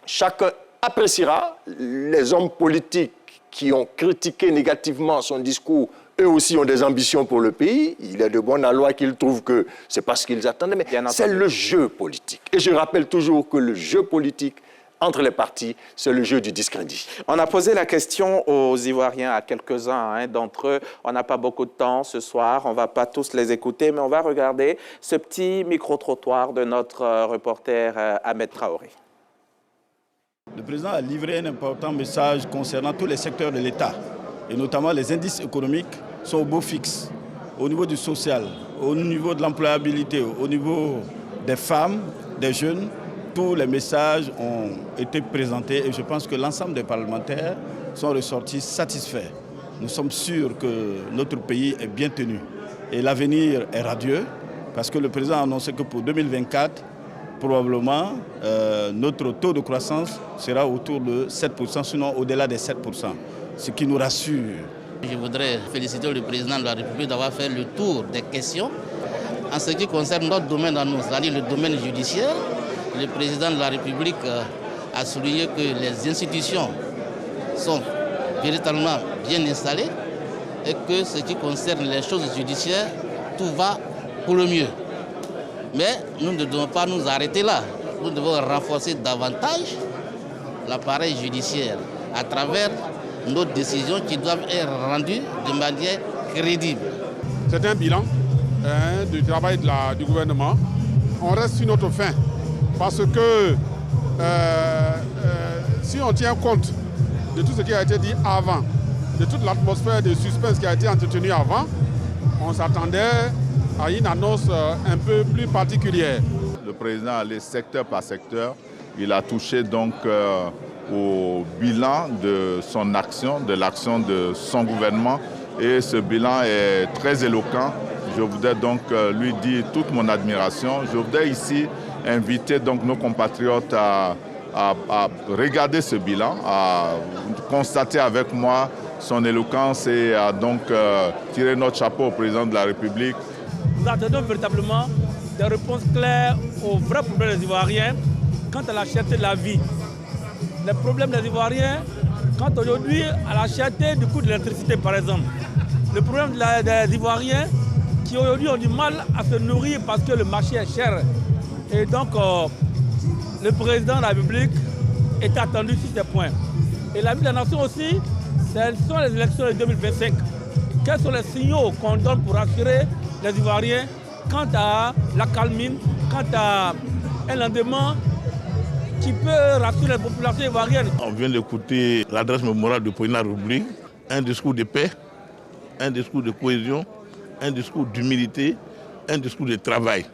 Chacun appréciera. Les hommes politiques qui ont critiqué négativement son discours, eux aussi ont des ambitions pour le pays. Il est de bonne loi qu'ils trouvent que c'est pas ce qu'ils attendaient, mais c'est le jeu politique. Et je rappelle toujours que le jeu politique entre les partis, c'est le jeu du discrédit. On a posé la question aux Ivoiriens, à quelques-uns d'entre eux. On n'a pas beaucoup de temps ce soir, on ne va pas tous les écouter, mais on va regarder ce petit micro-trottoir de notre reporter Ahmed Traoré. Le président a livré un important message concernant tous les secteurs de l'État, et notamment les indices économiques sont au beau fixe, au niveau du social, au niveau de l'employabilité, au niveau des femmes, des jeunes. Tous les messages ont été présentés et je pense que l'ensemble des parlementaires sont ressortis satisfaits. Nous sommes sûrs que notre pays est bien tenu et l'avenir est radieux parce que le président a annoncé que pour 2024, probablement, notre taux de croissance sera autour de 7%, sinon au-delà des 7%, ce qui nous rassure. Je voudrais féliciter le président de la République d'avoir fait le tour des questions en ce qui concerne notre domaine à nous, c'est-à-dire le domaine judiciaire, le président de la République a souligné que les institutions sont véritablement bien installées et que ce qui concerne les choses judiciaires, tout va pour le mieux. Mais nous ne devons pas nous arrêter là. Nous devons renforcer davantage l'appareil judiciaire à travers nos décisions qui doivent être rendues de manière crédible. C'est un bilan du travail du gouvernement. On reste sur notre faim parce que si on tient compte de tout ce qui a été dit avant, de toute l'atmosphère de suspense qui a été entretenue avant, on s'attendait à une annonce un peu plus particulière. Le président a allé secteur par secteur. Il a touché donc au bilan de son action, de l'action de son gouvernement. Et ce bilan est très éloquent. Je voudrais donc lui dire toute mon admiration. Je voudrais ici inviter donc nos compatriotes à regarder ce bilan, à constater avec moi son éloquence et à donc tirer notre chapeau au président de la République. Nous attendons véritablement des réponses claires aux vrais problèmes des Ivoiriens quant à la cherté de la vie. Les problèmes des Ivoiriens quant aujourd'hui à la cherté du coût de l'électricité par exemple. Le problème des Ivoiriens qui aujourd'hui ont du mal à se nourrir parce que le marché est cher. Et donc le président de la République est attendu sur ces points. Et la vie de la nation aussi, ce sont les élections de 2025. Quels sont les signaux qu'on donne pour rassurer les Ivoiriens quant à la calmine, quant à un lendemain qui peut rassurer les populations ivoiriennes. On vient d'écouter l'adresse mémorale du président de la République, un discours de paix, un discours de cohésion, un discours d'humilité, un discours de travail.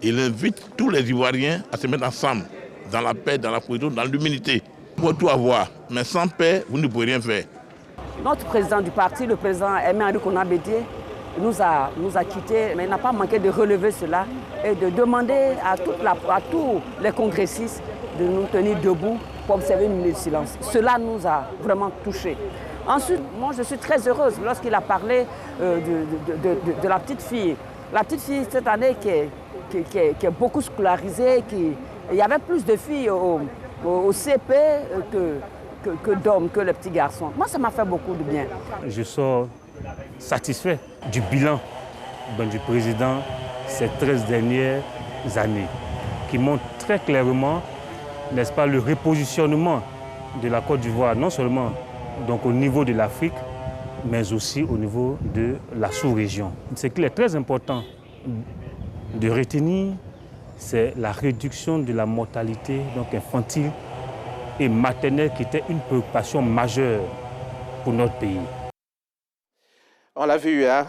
Il invite tous les Ivoiriens à se mettre ensemble dans la paix, dans la cohésion, dans l'humilité. Vous pouvez tout avoir, mais sans paix, vous ne pouvez rien faire. Notre président du parti, le président Aimé Henri Konan Bédié, nous a quittés, mais il n'a pas manqué de relever cela et de demander à tous les congressistes de nous tenir debout pour observer une minute de silence. Cela nous a vraiment touchés. Ensuite, moi je suis très heureuse lorsqu'il a parlé de la petite fille. La petite fille cette année qui est beaucoup scolarisée, il y avait plus de filles au CP que d'hommes, que les petits garçons. Moi ça m'a fait beaucoup de bien. Je sors satisfait du bilan du président ces 13 dernières années, qui montre très clairement, n'est-ce pas, le repositionnement de la Côte d'Ivoire, non seulement donc, au niveau de l'Afrique, mais aussi au niveau de la sous-région. Ce qui est très important de retenir, c'est la réduction de la mortalité donc infantile et maternelle qui était une préoccupation majeure pour notre pays. On l'a vu, hein,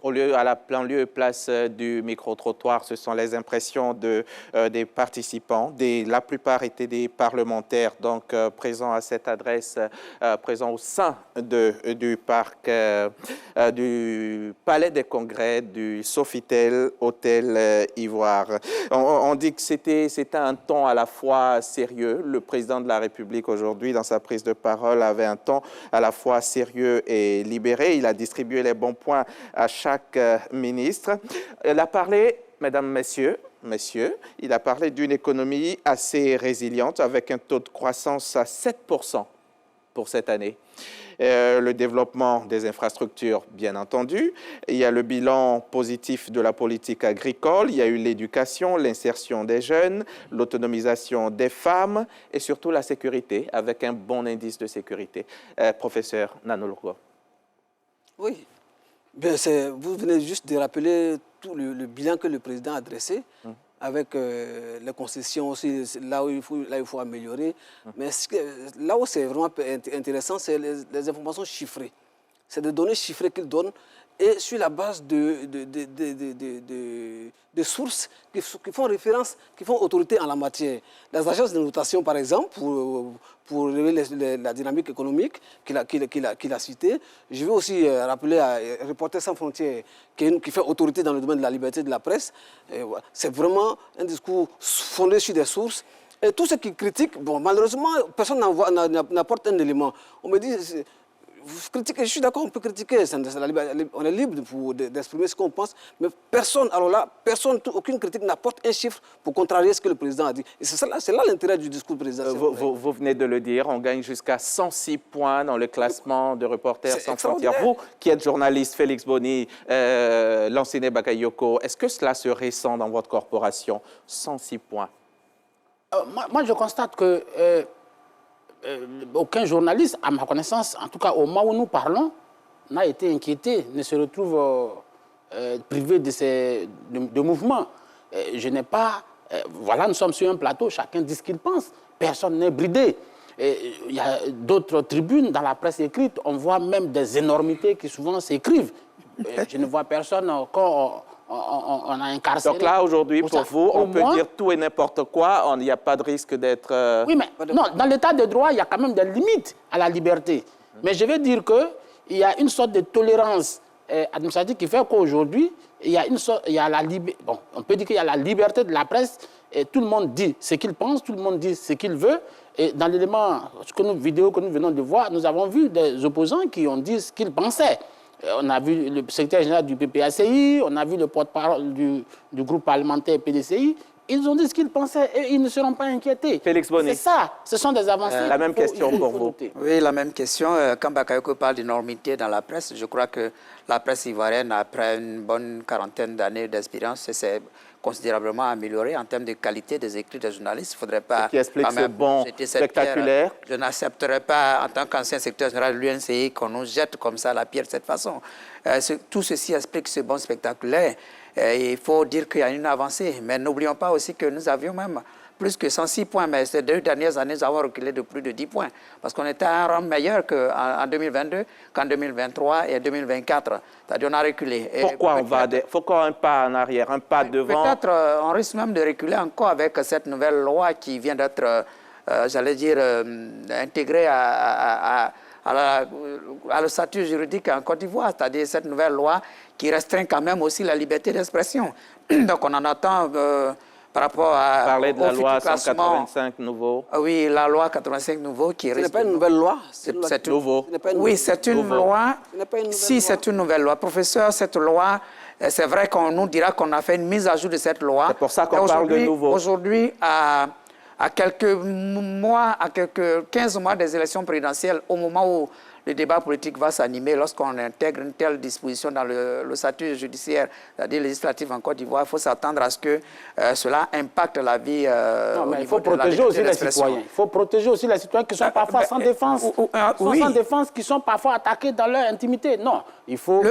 en lieu et place du micro-trottoir, ce sont les impressions des participants. La plupart étaient des parlementaires, donc présents à cette adresse, présents au sein du parc, du Palais des Congrès, du Sofitel Hôtel Ivoire. On dit que c'était un ton à la fois sérieux. Le président de la République aujourd'hui, dans sa prise de parole, avait un ton à la fois sérieux et libéré. Il a distribué les bons points à chaque ministre. Il a parlé, mesdames, messieurs, il a parlé d'une économie assez résiliente avec un taux de croissance à 7% pour cette année. Le développement des infrastructures, bien entendu. Il y a le bilan positif de la politique agricole. Il y a eu l'éducation, l'insertion des jeunes, l'autonomisation des femmes et surtout la sécurité, avec un bon indice de sécurité. Professeur Nanologo. Oui. Bien, vous venez juste de rappeler tout le bilan que le président a dressé, avec les concessions aussi, là où il faut améliorer. Mais là où c'est vraiment intéressant, c'est les informations chiffrées. C'est des données chiffrées qu'il donne et sur la base de sources qui font référence, qui font autorité en la matière. Les agences de notation, par exemple, pour révéler la dynamique économique qu'il a citée. Je veux aussi rappeler à Reporters sans frontières, qui fait autorité dans le domaine de la liberté de la presse. C'est vraiment un discours fondé sur des sources. Et tous ceux qui critiquent, bon, malheureusement, personne n'apporte un élément. On me dit... critiquer, je suis d'accord, on peut critiquer, on est libre d'exprimer ce qu'on pense, mais personne, alors là, aucune critique n'apporte un chiffre pour contrarier ce que le président a dit. Et c'est là l'intérêt du discours présidentiel. Vous venez de le dire, on gagne jusqu'à 106 points dans le classement de Reporters sans frontières. Vous, qui êtes journaliste, Félix Boni, Lansine Bakayoko, est-ce que cela se ressent dans votre corporation, 106 points? Moi, je constate que aucun journaliste, à ma connaissance, en tout cas au moment où nous parlons, n'a été inquiété, ne se retrouve privé de mouvements. Je n'ai pas... voilà, nous sommes sur un plateau, chacun dit ce qu'il pense, personne n'est bridé. Il y a d'autres tribunes dans la presse écrite, on voit même des énormités qui souvent s'écrivent. Je ne vois personne quand on a incarcéré. Donc là, aujourd'hui, pour vous, on peut dire tout et n'importe quoi, il n'y a pas de risque d'être... Oui, mais non, dans l'état de droit, il y a quand même des limites à la liberté. Mais je veux dire qu'il y a une sorte de tolérance administrative qui fait qu'aujourd'hui, il y a bon, on peut dire qu'il y a la liberté de la presse et tout le monde dit ce qu'il pense, tout le monde dit ce qu'il veut. Et dans l'élément, vidéo que nous venons de voir, nous avons vu des opposants qui ont dit ce qu'ils pensaient. On a vu le secrétaire général du PPACI, on a vu le porte-parole du groupe parlementaire PDCI. Ils ont dit ce qu'ils pensaient et ils ne seront pas inquiétés. Félix Boni. C'est ça, ce sont des avancées. La même question pour vous. Oui, la même question. Quand Bakayoko parle d'énormité dans la presse, je crois que la presse ivoirienne, après une bonne quarantaine d'années d'expérience, s'est considérablement améliorée en termes de qualité des écrits des journalistes. Il ne faudrait pas... Qui explique ce bond spectaculaire. Je n'accepterai pas, en tant qu'ancien secrétaire général de l'UNCI, qu'on nous jette comme ça la pierre de cette façon. Tout ceci explique ce bond spectaculaire. Il faut dire qu'il y a une avancée. Mais n'oublions pas aussi que nous avions même plus que 106 points. Mais ces 2 dernières années, nous avons reculé de plus de 10 points. Parce qu'on était à un rang meilleur qu'en 2022, qu'en 2023 et 2024. C'est-à-dire qu'on a reculé. Pourquoi un pas en arrière, un pas devant? Peut-être on risque même de reculer encore avec cette nouvelle loi qui vient d'être, j'allais dire, intégrée à le statut juridique en Côte d'Ivoire, c'est-à-dire cette nouvelle loi qui restreint quand même aussi la liberté d'expression. Donc on en attend par rapport à... Parler de la loi 185 nouveau. Oui, la loi 85 nouveau qui... Ce n'est pas une nouvelle loi. C'est nouveau. Oui, c'est une loi. Si, c'est une nouvelle loi. Professeur, cette loi, c'est vrai qu'on nous dira qu'on a fait une mise à jour de cette loi. C'est pour ça qu'on parle de nouveau. Aujourd'hui, à quelques mois, à quelques 15 mois des élections présidentielles, au moment où le débat politique va s'animer, lorsqu'on intègre une telle disposition dans le statut judiciaire, c'est-à-dire législatif en Côte d'Ivoire, il faut s'attendre à ce que cela impacte la vie. Non, mais il faut protéger aussi les citoyens. Il faut protéger aussi les citoyens qui sont parfois sans défense, sans défense, qui sont parfois attaqués dans leur intimité. Non, il faut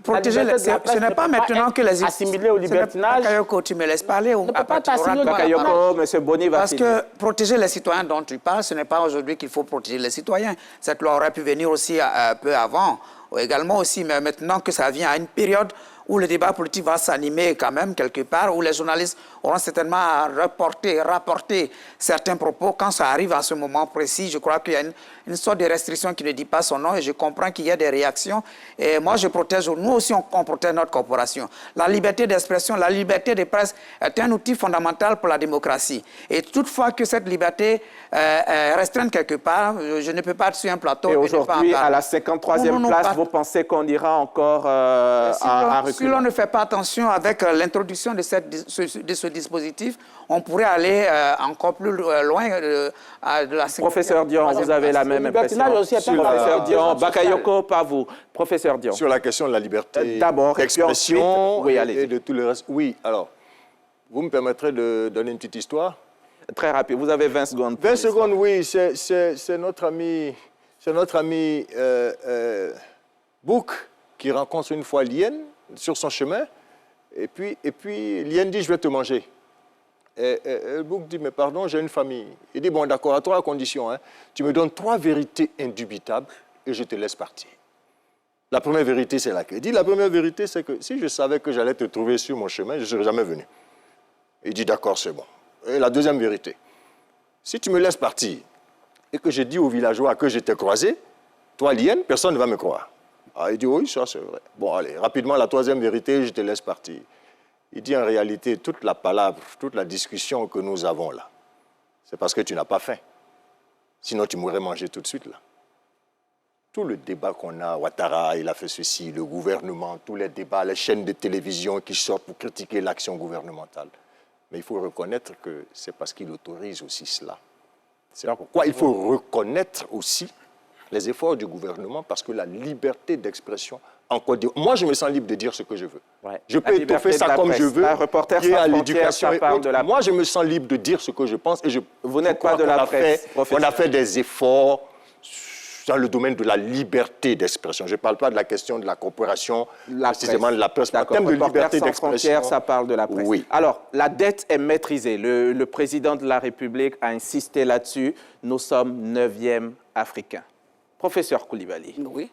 protéger les... Ce n'est pas maintenant que les... Assimilés au libertinage. Bakayoko, tu me laisses parler. On ne peut pas t'assimiler au Bakayoko, M. Boni va Parce que protéger les citoyens dont tu parles, ce n'est pas aujourd'hui qu'il faut protéger les citoyens. Cette loi aurait pu venir aussi un peu avant, également aussi, mais maintenant que ça vient à une période où le débat politique va s'animer quand même quelque part, où les journalistes auront certainement à rapporter certains propos. Quand ça arrive à ce moment précis, je crois qu'il y a une sorte de restriction qui ne dit pas son nom et je comprends qu'il y a des réactions. Et moi, je protège, nous aussi, on protège notre corporation. La liberté d'expression, la liberté de presse est un outil fondamental pour la démocratie. Et toutefois que cette liberté est restreinte quelque part, je ne peux pas être sur un plateau. Et aujourd'hui, à la 53e place, vous pensez qu'on ira encore à reculer? Si l'on ne fait pas attention avec l'introduction de ce dispositif, on pourrait aller encore plus loin de la... Professeur Dion, vous avez la même impression. Professeur Dion, Bakayoko, pas vous. Professeur Dion. Sur la question de la liberté d'expression et de tout le reste. Oui, alors, vous me permettrez de donner une petite histoire? Très rapide, vous avez 20 secondes. 20 secondes, oui, c'est notre ami Bouk qui rencontre une fois Lien sur son chemin, et puis Lien dit « je vais te manger ». Et Bouk dit « mais pardon, j'ai une famille ». Il dit « bon d'accord, à 3 conditions, hein. Tu me donnes 3 vérités indubitables et je te laisse partir ». La première vérité, c'est laquelle? Il dit « la première vérité, c'est que si je savais que j'allais te trouver sur mon chemin, je ne serais jamais venu ». Il dit « d'accord, c'est bon ». Et la deuxième vérité, si tu me laisses partir et que je dis aux villageois que je t'ai croisé, toi, Lien, personne ne va me croire. Ah, il dit, oui, ça c'est vrai. Bon, allez, rapidement, la troisième vérité, je te laisse partir. Il dit, en réalité, toute la palabre, toute la discussion que nous avons là, c'est parce que tu n'as pas faim. Sinon, tu m'aurais mangé tout de suite là. Tout le débat qu'on a, Ouattara, il a fait ceci, le gouvernement, tous les débats, les chaînes de télévision qui sortent pour critiquer l'action gouvernementale. Mais il faut reconnaître que c'est parce qu'il autorise aussi cela. C'est pourquoi il faut reconnaître aussi les efforts du gouvernement, parce que la liberté d'expression en Côte d'Ivoire. Moi, je me sens libre de dire ce que je veux. Ouais. Je peux étoffer ça comme je veux. Reporter sans frontières, ça parle de la... Moi, je me sens libre de dire ce que je pense. Et vous n'êtes pas de la presse, on a fait des efforts dans le domaine de la liberté d'expression. Je ne parle pas de la question de la coopération, précisément de la presse. En termes de liberté d'expression, ça parle de la presse. Oui. Alors, la dette est maîtrisée. Le président de la République a insisté là-dessus. Nous sommes 9e africains. Professeur Coulibaly. Oui.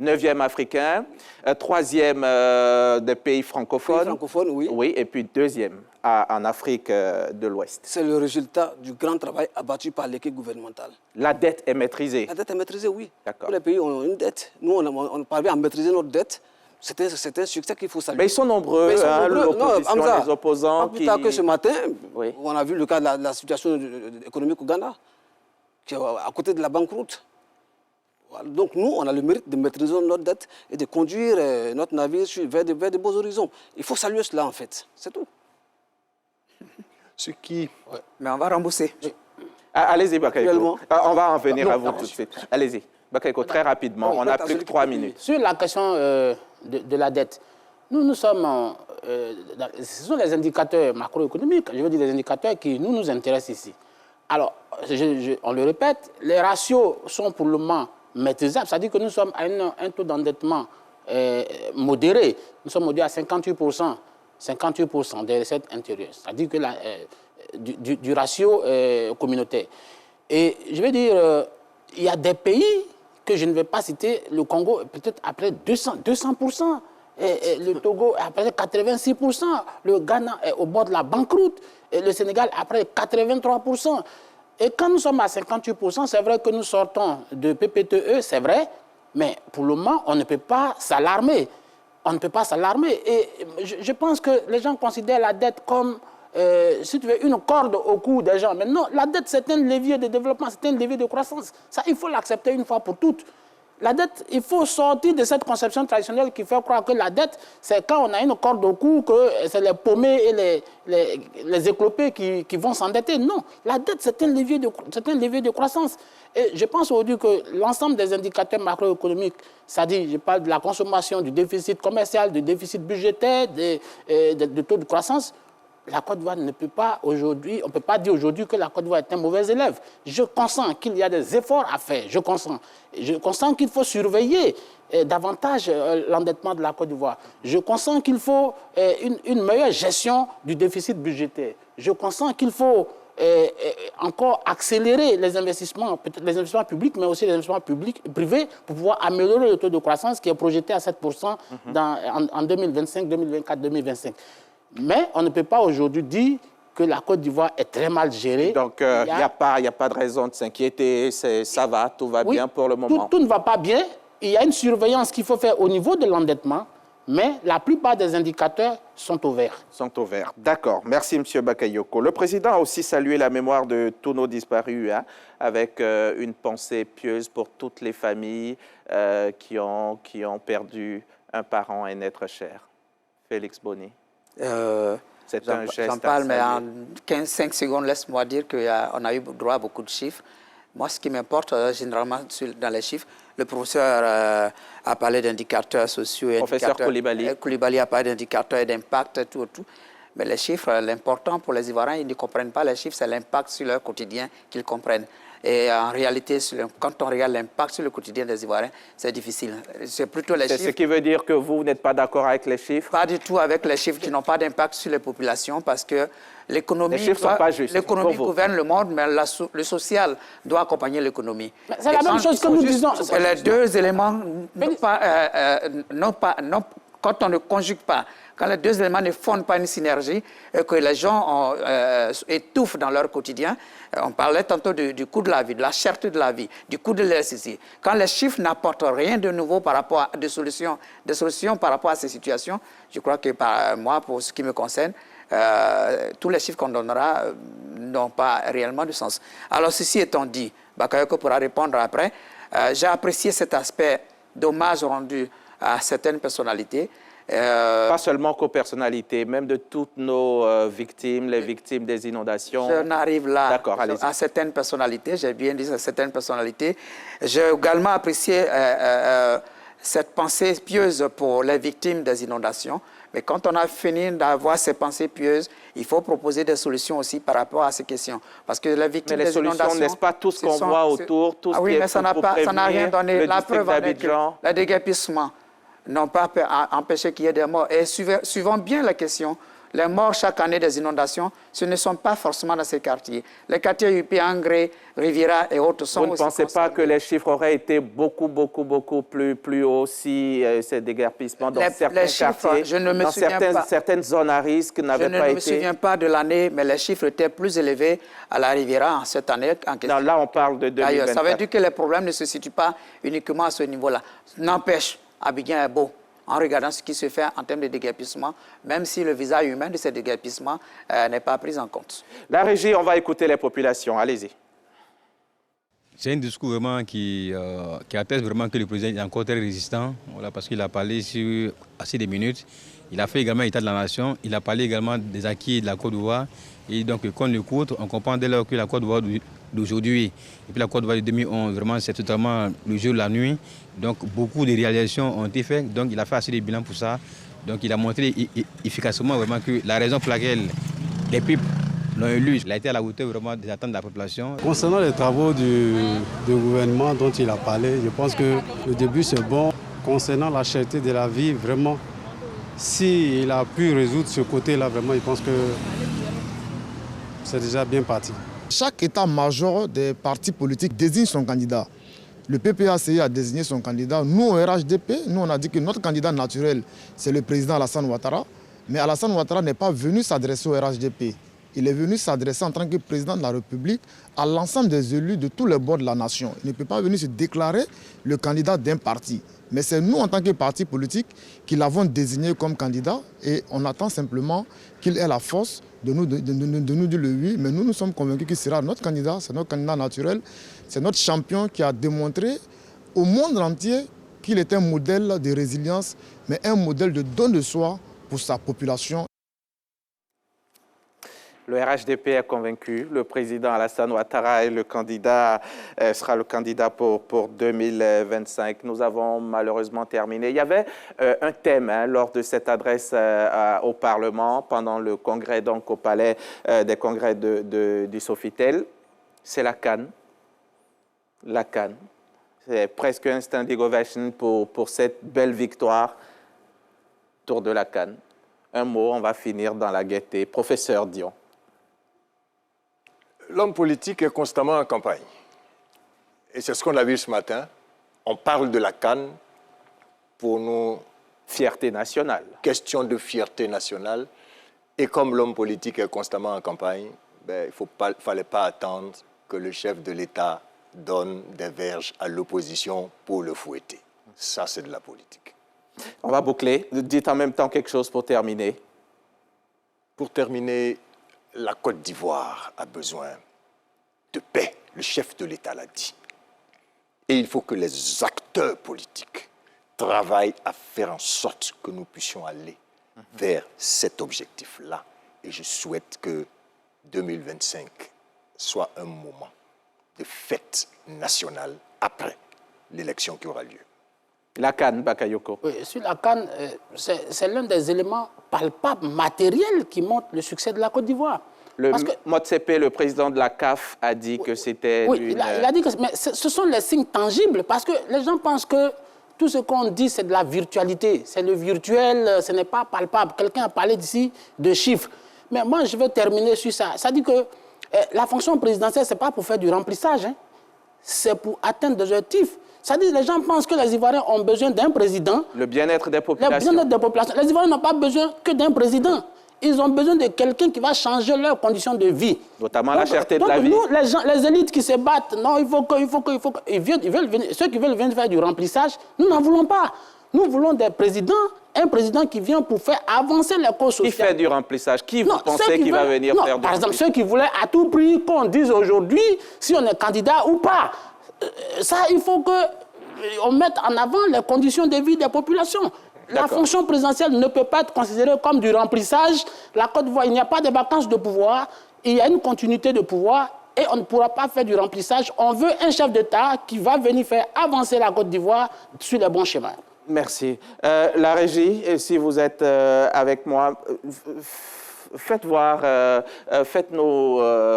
9e africain, 3e des pays francophones. Francophone, oui. Oui, et puis 2e en Afrique de l'Ouest. C'est le résultat du grand travail abattu par l'équipe gouvernementale. La dette est maîtrisée? La dette est maîtrisée, oui. D'accord. Tous les pays ont une dette. Nous, on parvient à maîtriser notre dette. C'est un succès qu'il faut saluer. Mais ils sont nombreux, l'opposition, les opposants. Pas plus tard que ce matin, oui. On a vu le cas de la situation économique au Ghana, qui est à côté de la banqueroute. Donc nous, on a le mérite de maîtriser notre dette et de conduire notre navire vers de beaux horizons. Il faut saluer cela, en fait. C'est tout. Ce qui... Ouais. Mais on va rembourser. Oui. Allez-y, Bakayoko. On va en venir à vous tout de suite. Allez-y. Bakayoko, très rapidement. On n'a plus que 3 minutes. Sur la question de la dette, nous sommes... ce sont les indicateurs macroéconomiques, je veux dire les indicateurs qui nous intéressent ici. Alors, on le répète, les ratios sont pour le moment maîtrisables, c'est-à-dire que nous sommes à un taux d'endettement modéré. Nous sommes modérés à 58% des recettes intérieures, c'est-à-dire que du ratio communautaire. Et je veux dire, il y a des pays que je ne vais pas citer, le Congo peut-être après 200%, et le Togo après 86%, le Ghana est au bord de la banqueroute, et le Sénégal après 83%. Et quand nous sommes à 58%, c'est vrai que nous sortons de PPTE, c'est vrai, mais pour le moment, on ne peut pas s'alarmer. On ne peut pas s'alarmer. Et je pense que les gens considèrent la dette comme, si tu veux, une corde au cou des gens. Mais non, la dette, c'est un levier de développement, c'est un levier de croissance. Ça, il faut l'accepter une fois pour toutes. La dette, il faut sortir de cette conception traditionnelle qui fait croire que la dette, c'est quand on a une corde au cou, que c'est les paumés et les éclopés qui vont s'endetter. Non, la dette, c'est un levier de croissance. Et je pense aujourd'hui que l'ensemble des indicateurs macroéconomiques, c'est-à-dire, je parle de la consommation, du déficit commercial, du déficit budgétaire, de taux de croissance, la Côte d'Ivoire ne peut pas aujourd'hui, on ne peut pas dire aujourd'hui que la Côte d'Ivoire est un mauvais élève. Je consens qu'il y a des efforts à faire, je consens qu'il faut surveiller davantage l'endettement de la Côte d'Ivoire. Je consens qu'il faut une meilleure gestion du déficit budgétaire. Je consens qu'il faut encore accélérer les investissements, peut-être les investissements publics, mais aussi les investissements privés pour pouvoir améliorer le taux de croissance qui est projeté à 7% en 2025, 2024, 2025. Mais on ne peut pas aujourd'hui dire que la Côte d'Ivoire est très mal gérée. Donc, il n'y a pas de raison de s'inquiéter, ça va, tout va bien pour le moment. Tout ne va pas bien. Il y a une surveillance qu'il faut faire au niveau de l'endettement, mais la plupart des indicateurs sont au vert. Sont au vert, d'accord. Merci, M. Bakayoko. Le président a aussi salué la mémoire de tous nos disparus, avec une pensée pieuse pour toutes les familles qui ont perdu un parent, un être cher. Félix Boni. C'est un geste. J'en parle, mais en 15-5 secondes, laisse-moi dire qu'on a eu droit à beaucoup de chiffres. Moi, ce qui m'importe généralement dans les chiffres, le professeur a parlé d'indicateurs sociaux. Professeur Coulibaly. Coulibaly a parlé d'indicateurs et d'impact, tout. Mais les chiffres, l'important pour les Ivoiriens, ils ne comprennent pas les chiffres, c'est l'impact sur leur quotidien qu'ils comprennent. Et en réalité, quand on regarde l'impact sur le quotidien des Ivoiriens, c'est difficile. C'est plutôt les chiffres. C'est ce qui veut dire que vous n'êtes pas d'accord avec les chiffres? Pas du tout avec les chiffres qui n'ont pas d'impact sur les populations parce que l'économie gouverne le monde, mais le social doit accompagner l'économie. C'est la même chose que nous disons. Les deux éléments, quand on ne conjugue pas, quand les deux éléments ne fondent pas une synergie, et que les gens étouffent dans leur quotidien, on parlait tantôt du coût de la vie, de la cherté de la vie, du coût de l'électricité. Quand les chiffres n'apportent rien de nouveau par rapport à des solutions par rapport à ces situations, je crois que moi, pour ce qui me concerne, tous les chiffres qu'on donnera n'ont pas réellement de sens. Alors, ceci étant dit, Bakayoko pourra répondre après. J'ai apprécié cet aspect d'hommage rendu à certaines personnalités. Pas seulement qu'aux personnalités, même de toutes nos victimes, les victimes des inondations. Je n'arrive là à certaines personnalités, j'ai bien dit à certaines personnalités. J'ai également apprécié cette pensée pieuse pour les victimes des inondations. Mais quand on a fini d'avoir ces pensées pieuses, il faut proposer des solutions aussi par rapport à ces questions. Parce que les victimes des inondations... Mais les solutions, n'est-ce pas tout ce qu'on voit autour, tout ce qui est mais ça n'a rien donné. La preuve en est que les déguerpissements n'ont pas empêché qu'il y ait des morts. Et suivant bien la question, les morts chaque année des inondations, ce ne sont pas forcément dans ces quartiers. Les quartiers UP, Angré, Riviera et autres sont aussi... Vous ne pensez pas que les chiffres auraient été beaucoup plus hauts si ces déguerpissements dans certains quartiers, dans certaines zones à risque n'avaient pas été... Je ne me souviens pas de l'année, mais les chiffres étaient plus élevés à la Riviera cette année. Non, là, on parle de 2024. D'ailleurs, ça veut dire que les problèmes ne se situent pas uniquement à ce niveau-là. N'empêche, Abidjan est beau. En regardant ce qui se fait en termes de déguerpissement, même si le visage humain de ces déguerpissements n'est pas pris en compte. La régie, on va écouter les populations. Allez-y. C'est un discours vraiment qui atteste vraiment que le président est encore très résistant, voilà, parce qu'il a parlé sur assez de minutes. Il a fait également l'état de la nation, il a parlé également des acquis de la Côte d'Ivoire. Et donc, quand on l'écoute, on comprend dès lors que la Côte d'Ivoire d'aujourd'hui et puis la Côte d'Ivoire de 2011, vraiment, c'est totalement le jour et la nuit. Donc, beaucoup de réalisations ont été faites. Donc, il a fait assez de bilans pour ça. Donc, il a montré efficacement vraiment que la raison pour laquelle les peuples l'ont élu, il a été à la hauteur vraiment des attentes de la population. Concernant les travaux du gouvernement dont il a parlé, je pense que le début c'est bon. Concernant la cherté de la vie, vraiment, s'il a pu résoudre ce côté-là, vraiment, je pense que c'est déjà bien parti. Chaque état-major des partis politiques désigne son candidat. Le PPACI a désigné son candidat. Nous, au RHDP, nous, on a dit que notre candidat naturel, c'est le président Alassane Ouattara. Mais Alassane Ouattara n'est pas venu s'adresser au RHDP. Il est venu s'adresser en tant que président de la République à l'ensemble des élus de tous les bords de la nation. Il ne peut pas venir se déclarer le candidat d'un parti. Mais c'est nous, en tant que parti politique, qui l'avons désigné comme candidat et on attend simplement qu'il ait la force de nous dire le oui. Mais nous sommes convaincus qu'il sera notre candidat, c'est notre candidat naturel, c'est notre champion qui a démontré au monde entier qu'il est un modèle de résilience, mais un modèle de don de soi pour sa population. Le RHDP est convaincu, le président Alassane Ouattara est le candidat, sera le candidat pour 2025. Nous avons malheureusement terminé. Il y avait un thème lors de cette adresse au Parlement, pendant le congrès donc au palais des congrès du Sofitel, c'est la CAN. La CAN. C'est presque un standing ovation pour cette belle victoire autour de la CAN. Un mot, on va finir dans la gaieté. Professeur Dion. L'homme politique est constamment en campagne. Et c'est ce qu'on a vu ce matin. On parle de la CAN pour nous... Fierté nationale. Question de fierté nationale. Et comme l'homme politique est constamment en campagne, ben, il ne fallait pas attendre que le chef de l'État donne des verges à l'opposition pour le fouetter. Ça, c'est de la politique. On va boucler. Dites en même temps quelque chose pour terminer. Pour terminer, la Côte d'Ivoire a besoin de paix. Le chef de l'État l'a dit. Et il faut que les acteurs politiques travaillent à faire en sorte que nous puissions aller vers cet objectif-là. Et je souhaite que 2025 soit un moment de fête nationale après l'élection qui aura lieu. La CAN, Bakayoko. Oui, sur la CAN, c'est l'un des éléments palpables, matériels qui montrent le succès de la Côte d'Ivoire. Motsepe, le président de la CAF, a dit que c'était... Oui, il a dit que mais ce sont les signes tangibles, parce que les gens pensent que tout ce qu'on dit, c'est de la virtualité. C'est le virtuel, ce n'est pas palpable. Quelqu'un a parlé d'ici de chiffres. Mais moi, je vais terminer sur ça. Ça dit que la fonction présidentielle, ce n'est pas pour faire du remplissage. Hein. C'est pour atteindre des objectifs. C'est-à-dire que les gens pensent que les Ivoiriens ont besoin d'un président. Le bien-être des populations. Le bien-être des populations. Les Ivoiriens n'ont pas besoin que d'un président. Ils ont besoin de quelqu'un qui va changer leurs conditions de vie. Notamment la cherté de la vie. Nous, les élites qui se battent, non, il faut que... Ils veulent venir, ceux qui veulent venir faire du remplissage, nous n'en voulons pas. Nous voulons des présidents, un président qui vient pour faire avancer les causes sociales. Qui fait du remplissage? Qui vous pensez qui va venir faire du remplissage? Par exemple, ceux qui voulaient à tout prix qu'on dise aujourd'hui si on est candidat ou pas. ça, il faut qu'on mette en avant les conditions de vie des populations. La fonction présidentielle ne peut pas être considérée comme du remplissage. La Côte d'Ivoire, il n'y a pas de vacances de pouvoir, il y a une continuité de pouvoir et on ne pourra pas faire du remplissage. On veut un chef d'État qui va venir faire avancer la Côte d'Ivoire sur les bons chemins. Merci. La régie, si vous êtes avec moi, faites-nous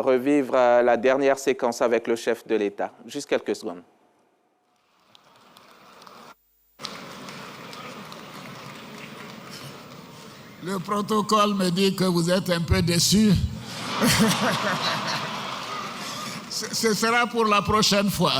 revivre la dernière séquence avec le chef de l'État. Juste quelques secondes. Le protocole me dit que vous êtes un peu déçu. Ce sera pour la prochaine fois.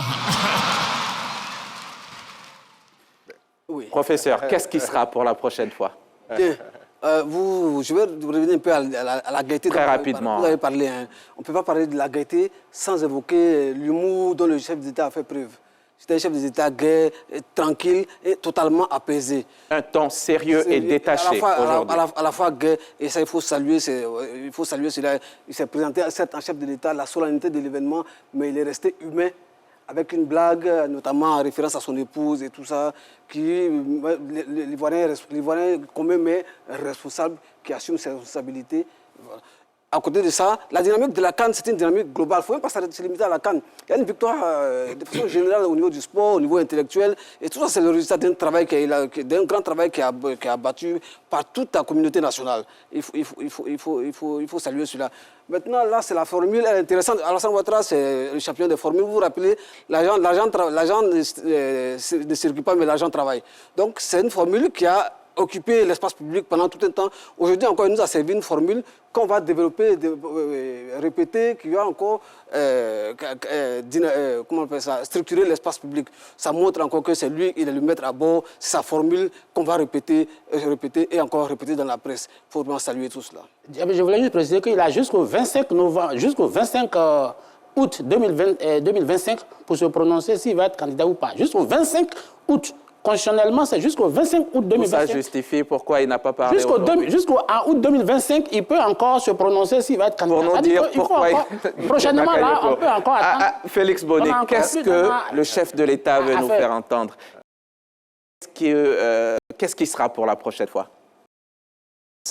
Oui. Professeur, qu'est-ce qui sera pour la prochaine fois? Bien. Je vais revenir un peu à la gaieté. Très rapidement. Vous avez parlé, hein. On ne peut pas parler de la gaieté sans évoquer l'humour dont le chef d'État a fait preuve. C'était un chef d'État gai, tranquille et totalement apaisé. Un ton sérieux et détaché aujourd'hui. À la fois gai, et ça il faut saluer cela. Il s'est présenté certes en chef de l'État, la solennité de l'événement, mais il est resté humain, avec une blague, notamment en référence à son épouse et tout ça, qui l'Ivoirien commun mais responsable, qui assume ses responsabilités. Voilà. À côté de ça, la dynamique de la CAN, c'est une dynamique globale. Il ne faut même pas se limiter à la CAN. Il y a une victoire de façon générale au niveau du sport, au niveau intellectuel. Et tout ça, c'est le résultat d'un travail d'un grand travail qui a battu par toute la communauté nationale. Il faut saluer cela. Maintenant, là, c'est la formule, elle est intéressante. Alassane Ouattara, c'est le champion des formules. Vous vous rappelez, l'argent ne circule pas, mais l'argent travaille. Donc, c'est une formule qui a occupé l'espace public pendant tout un temps. Aujourd'hui encore, il nous a servi une formule qu'on va développer, répéter, qui va encore comment on appelle ça, structurer l'espace public. Ça montre encore que c'est lui, il est le maître à bord, c'est sa formule qu'on va répéter et encore répéter dans la presse. Il faut vraiment saluer tout cela. Je voulais juste préciser qu'il a jusqu'au 25 novembre, jusqu'au 25 août 2025 pour se prononcer s'il va être candidat ou pas. Jusqu'au 25 août. Constitutionnellement, c'est jusqu'au 25 août 2025. Ça justifie pourquoi il n'a pas parlé Jusqu'au août 2025, il peut encore se prononcer s'il va être candidat. Pour nous dire pourquoi... Prochainement, là, on peut encore attendre. Félix Bonnet, qu'est-ce que le chef de l'État veut nous faire entendre? Qu'est-ce qui sera pour la prochaine fois?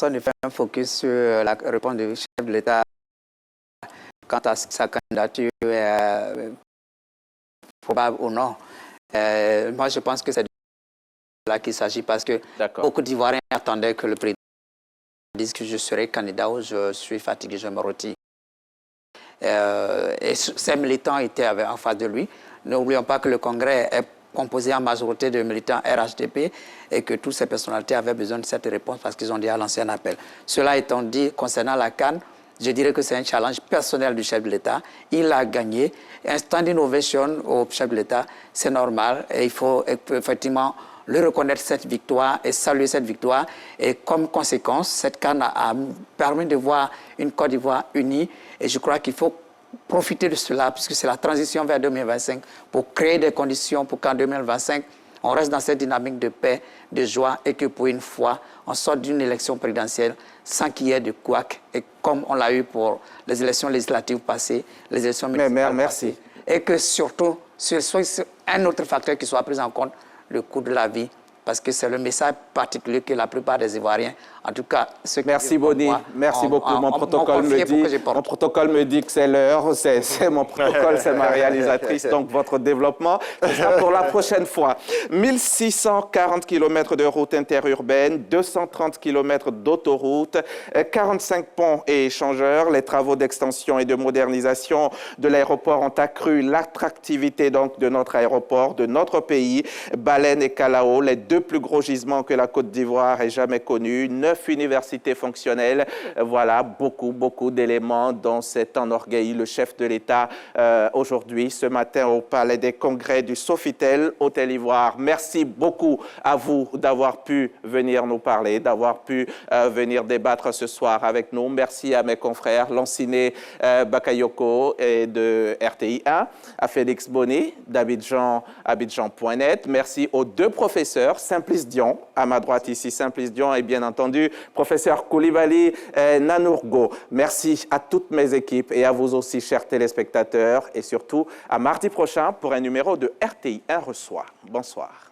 On fait un focus sur la réponse du chef de l'État quant à sa candidature probable ou non. Moi, je pense que c'est là qu'il s'agit parce que beaucoup d'Ivoiriens attendaient que le président dise que je serai candidat ou je suis fatigué, je me retire. Et ces militants étaient en face de lui. N'oublions pas que le Congrès est composé en majorité de militants RHDP et que toutes ces personnalités avaient besoin de cette réponse parce qu'ils ont déjà lancé un appel. Cela étant dit, concernant la CAN, je dirais que c'est un challenge personnel du chef de l'État. Il a gagné. Un standing ovation au chef de l'État, c'est normal. Et il faut effectivement le reconnaître cette victoire et saluer cette victoire. Et comme conséquence, cette CAN a permis de voir une Côte d'Ivoire unie. Et je crois qu'il faut profiter de cela, puisque c'est la transition vers 2025, pour créer des conditions pour qu'en 2025, on reste dans cette dynamique de paix, de joie, et que pour une fois, on sorte d'une élection présidentielle sans qu'il y ait de couac, et comme on l'a eu pour les élections législatives passées, les élections municipales passées. Et que surtout, ce soit un autre facteur qui soit pris en compte, le coût de la vie, parce que c'est le message particulier que la plupart des Ivoiriens, en tout cas ceux qui... Merci Boni, merci beaucoup. Mon protocole me dit que c'est l'heure, c'est mon protocole, c'est ma réalisatrice, donc votre développement, ce sera pour la prochaine fois. 1640 km de route interurbaine, 230 km d'autoroute, 45 ponts et échangeurs. Les travaux d'extension et de modernisation de l'aéroport ont accru l'attractivité de notre aéroport, de notre pays. Baleine et Calao, les deux plus gros gisements que la Côte d'Ivoire ait jamais connus, 9 universités fonctionnelles. Voilà, beaucoup d'éléments dont s'est enorgueilli le chef de l'État aujourd'hui, ce matin, au Palais des Congrès du Sofitel, Hôtel Ivoire. Merci beaucoup à vous d'avoir pu venir nous parler, d'avoir pu venir débattre ce soir avec nous. Merci à mes confrères, Lanciné Bakayoko et de RTI1, à Félix Bonnet d'Abidjan.net. Merci aux deux professeurs, Simplice Dion, à ma droite ici, Simplice Dion, et bien entendu, professeur Koulibaly Nanourgo. Merci à toutes mes équipes et à vous aussi, chers téléspectateurs, et surtout à mardi prochain pour un numéro de RTI 1 reçoit. Bonsoir.